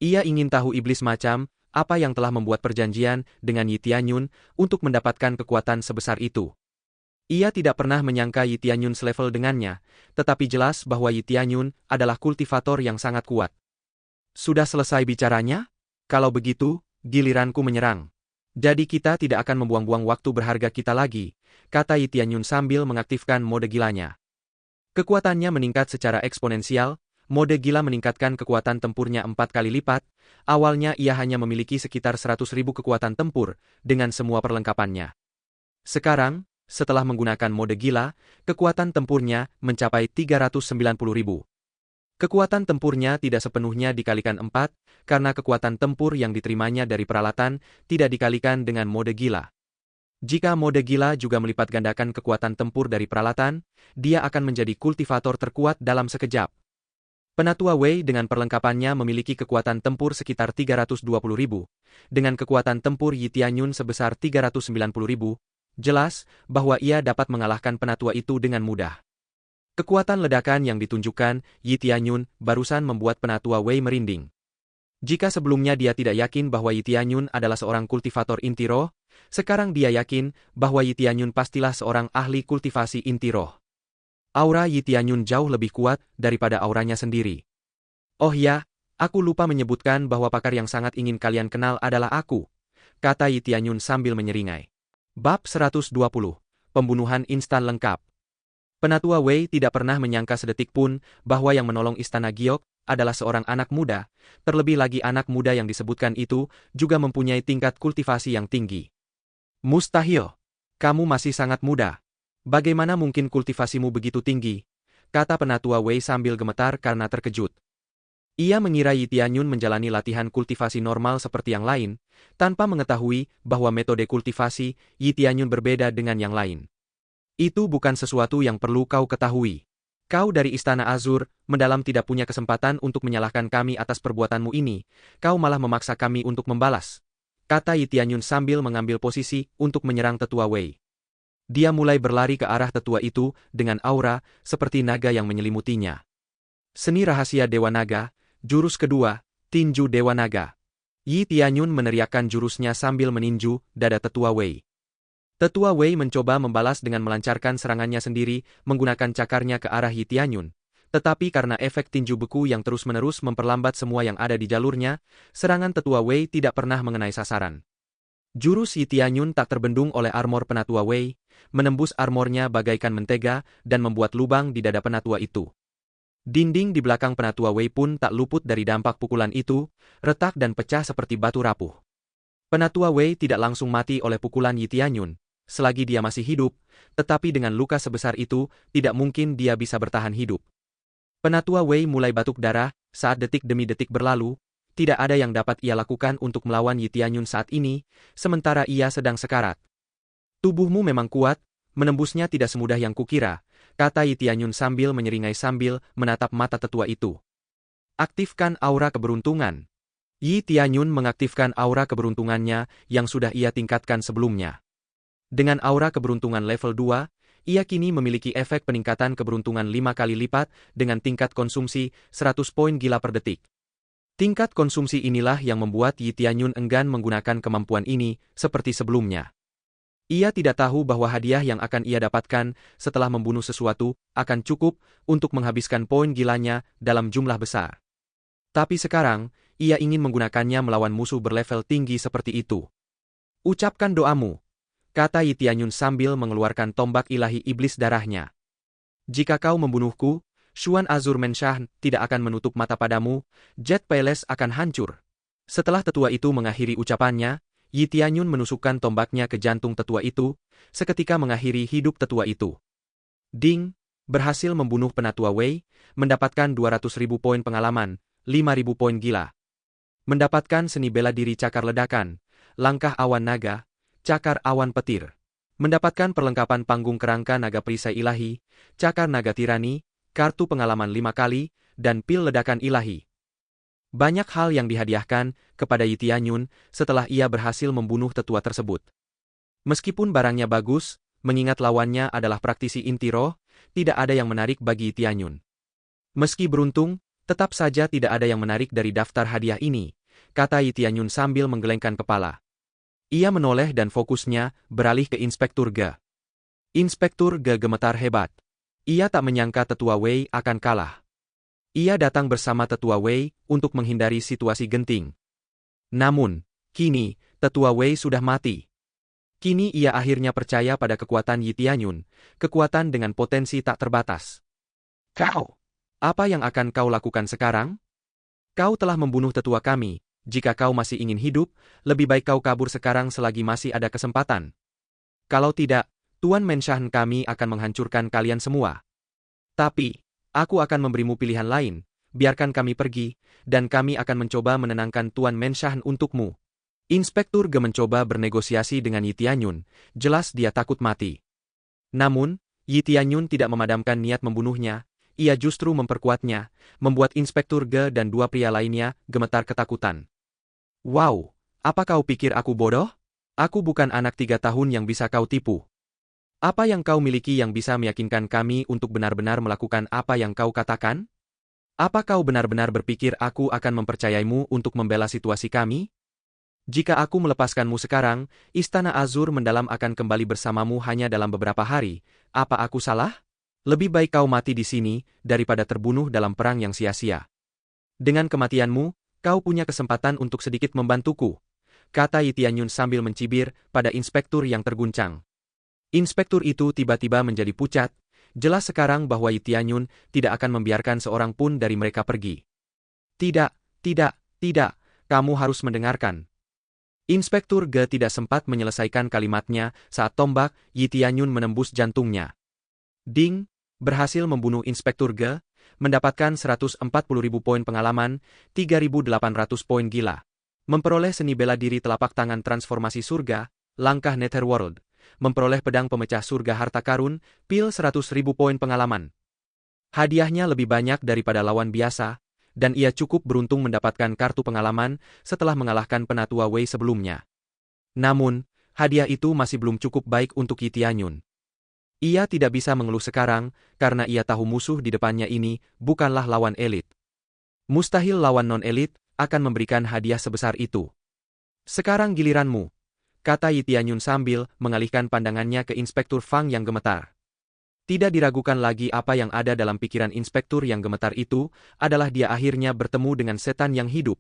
Ia ingin tahu iblis macam apa yang telah membuat perjanjian dengan Yi Tianyun untuk mendapatkan kekuatan sebesar itu. Ia tidak pernah menyangka Yi Tianyun selevel dengannya, tetapi jelas bahwa Yi Tianyun adalah kultivator yang sangat kuat. Sudah selesai bicaranya? Kalau begitu, giliranku menyerang. Jadi kita tidak akan membuang-buang waktu berharga kita lagi, kata Yi Tianyun sambil mengaktifkan mode gilanya. Kekuatannya meningkat secara eksponensial, mode gila meningkatkan kekuatan tempurnya 4 kali lipat. Awalnya ia hanya memiliki sekitar 100.000 kekuatan tempur, dengan semua perlengkapannya. Sekarang, setelah menggunakan mode gila, kekuatan tempurnya mencapai 390.000. Kekuatan tempurnya tidak sepenuhnya dikalikan 4, karena kekuatan tempur yang diterimanya dari peralatan tidak dikalikan dengan mode gila. Jika mode gila juga melipat gandakan kekuatan tempur dari peralatan, dia akan menjadi kultivator terkuat dalam sekejap. Penatua Wei dengan perlengkapannya memiliki kekuatan tempur sekitar 320.000, dengan kekuatan tempur Yi Tianyun sebesar 390.000, jelas bahwa ia dapat mengalahkan penatua itu dengan mudah. Kekuatan ledakan yang ditunjukkan Yi Tianyun barusan membuat penatua Wei merinding. Jika sebelumnya dia tidak yakin bahwa Yi Tianyun adalah seorang kultivator inti roh, sekarang dia yakin bahwa Yi Tianyun pastilah seorang ahli kultivasi inti roh. Aura Yi Tianyun jauh lebih kuat daripada auranya sendiri. Oh ya, aku lupa menyebutkan bahwa pakar yang sangat ingin kalian kenal adalah aku, kata Yi Tianyun sambil menyeringai. Bab 120, Pembunuhan Instan Lengkap. Penatua Wei tidak pernah menyangka sedetik pun bahwa yang menolong Istana Giok adalah seorang anak muda, terlebih lagi anak muda yang disebutkan itu juga mempunyai tingkat kultivasi yang tinggi. Mustahil. Kamu masih sangat muda. Bagaimana mungkin kultivasimu begitu tinggi? Kata Penatua Wei sambil gemetar karena terkejut. Ia mengira Yi Tianyun menjalani latihan kultivasi normal seperti yang lain, tanpa mengetahui bahwa metode kultivasi Yi Tianyun berbeda dengan yang lain. Itu bukan sesuatu yang perlu kau ketahui. Kau dari Istana Azur, mendalam tidak punya kesempatan untuk menyalahkan kami atas perbuatanmu ini, kau malah memaksa kami untuk membalas. Kata Yi Tianyun sambil mengambil posisi untuk menyerang Tetua Wei. Dia mulai berlari ke arah tetua itu dengan aura seperti naga yang menyelimutinya. Seni rahasia Dewa Naga, jurus kedua, Tinju Dewa Naga. Yi Tianyun meneriakkan jurusnya sambil meninju dada Tetua Wei. Tetua Wei mencoba membalas dengan melancarkan serangannya sendiri menggunakan cakarnya ke arah Yi Tianyun. Tetapi karena efek tinju beku yang terus-menerus memperlambat semua yang ada di jalurnya, serangan Tetua Wei tidak pernah mengenai sasaran. Jurus Yi Tianyun tak terbendung oleh armor Penatua Wei, menembus armornya bagaikan mentega dan membuat lubang di dada penatua itu. Dinding di belakang Penatua Wei pun tak luput dari dampak pukulan itu, retak dan pecah seperti batu rapuh. Penatua Wei tidak langsung mati oleh pukulan Yi Tianyun, selagi dia masih hidup, tetapi dengan luka sebesar itu, tidak mungkin dia bisa bertahan hidup. Penatua Wei mulai batuk darah, saat detik demi detik berlalu, tidak ada yang dapat ia lakukan untuk melawan Yi Tianyun saat ini, sementara ia sedang sekarat. Tubuhmu memang kuat, menembusnya tidak semudah yang kukira, kata Yi Tianyun sambil menyeringai sambil menatap mata tetua itu. Aktifkan aura keberuntungan. Yi Tianyun mengaktifkan aura keberuntungannya yang sudah ia tingkatkan sebelumnya. Dengan aura keberuntungan level 2, ia kini memiliki efek peningkatan keberuntungan 5 kali lipat dengan tingkat konsumsi 100 poin gila per detik. Tingkat konsumsi inilah yang membuat Yi Tianyun enggan menggunakan kemampuan ini seperti sebelumnya. Ia tidak tahu bahwa hadiah yang akan ia dapatkan setelah membunuh sesuatu akan cukup untuk menghabiskan poin gilanya dalam jumlah besar. Tapi sekarang, ia ingin menggunakannya melawan musuh berlevel tinggi seperti itu. Ucapkan doamu, kata Yi Tianyun sambil mengeluarkan tombak ilahi iblis darahnya. Jika kau membunuhku, Xuan Azur Menshah tidak akan menutup mata padamu, Jet Palace akan hancur. Setelah tetua itu mengakhiri ucapannya, Yi Tianyun menusukkan tombaknya ke jantung tetua itu, seketika mengakhiri hidup tetua itu. Ding, berhasil membunuh Penatua Wei, mendapatkan 200.000 poin pengalaman, 5.000 poin gila. Mendapatkan seni bela diri cakar ledakan, langkah awan naga, cakar awan petir. Mendapatkan perlengkapan panggung kerangka naga perisai ilahi, cakar naga tirani, kartu pengalaman 5 kali, dan pil ledakan ilahi. Banyak hal yang dihadiahkan kepada Yi Tianyun setelah ia berhasil membunuh tetua tersebut. Meskipun barangnya bagus, mengingat lawannya adalah praktisi inti roh, tidak ada yang menarik bagi Yi Tianyun. Meski beruntung, tetap saja tidak ada yang menarik dari daftar hadiah ini, kata Yi Tianyun sambil menggelengkan kepala. Ia menoleh dan fokusnya beralih ke Inspektur Ge. Inspektur Ge gemetar hebat. Ia tak menyangka Tetua Wei akan kalah. Ia datang bersama Tetua Wei untuk menghindari situasi genting. Namun, kini, Tetua Wei sudah mati. Kini ia akhirnya percaya pada kekuatan Yi Tianyun, kekuatan dengan potensi tak terbatas. Kau! Apa yang akan kau lakukan sekarang? Kau telah membunuh tetua kami, jika kau masih ingin hidup, lebih baik kau kabur sekarang selagi masih ada kesempatan. Kalau tidak, Tuan Menshan kami akan menghancurkan kalian semua. Tapi, aku akan memberimu pilihan lain, biarkan kami pergi, dan kami akan mencoba menenangkan Tuan Menshan untukmu. Inspektur Ge mencoba bernegosiasi dengan Yi Tianyun, jelas dia takut mati. Namun, Yi Tianyun tidak memadamkan niat membunuhnya, ia justru memperkuatnya, membuat Inspektur Ge dan dua pria lainnya gemetar ketakutan. Wow, apa kau pikir aku bodoh? Aku bukan anak 3 tahun yang bisa kau tipu. Apa yang kau miliki yang bisa meyakinkan kami untuk benar-benar melakukan apa yang kau katakan? Apa kau benar-benar berpikir aku akan mempercayaimu untuk membela situasi kami? Jika aku melepaskanmu sekarang, Istana Azur Mendalam akan kembali bersamamu hanya dalam beberapa hari. Apa aku salah? Lebih baik kau mati di sini, daripada terbunuh dalam perang yang sia-sia. Dengan kematianmu, kau punya kesempatan untuk sedikit membantuku, kata Yi Tianyun sambil mencibir pada inspektur yang terguncang. Inspektur itu tiba-tiba menjadi pucat, jelas sekarang bahwa Yi Tianyun tidak akan membiarkan seorang pun dari mereka pergi. Tidak, kamu harus mendengarkan. Inspektur Ge tidak sempat menyelesaikan kalimatnya saat tombak Yi Tianyun menembus jantungnya. Ding, berhasil membunuh Inspektur Ge, mendapatkan 140.000 poin pengalaman, 3.800 poin gila. Memperoleh seni bela diri telapak tangan transformasi surga, langkah Netherworld. Memperoleh pedang pemecah surga harta karun, pil 100.000 poin pengalaman. Hadiahnya lebih banyak daripada lawan biasa, dan ia cukup beruntung mendapatkan kartu pengalaman setelah mengalahkan penatua Wei sebelumnya. Namun, hadiah itu masih belum cukup baik untuk Yi Tianyun. Ia tidak bisa mengeluh sekarang, karena ia tahu musuh di depannya ini bukanlah lawan elit. Mustahil lawan non-elit akan memberikan hadiah sebesar itu. Sekarang giliranmu, kata Yi Tianyun sambil mengalihkan pandangannya ke Inspektur Fang yang gemetar. Tidak diragukan lagi apa yang ada dalam pikiran inspektur yang gemetar itu, adalah dia akhirnya bertemu dengan setan yang hidup,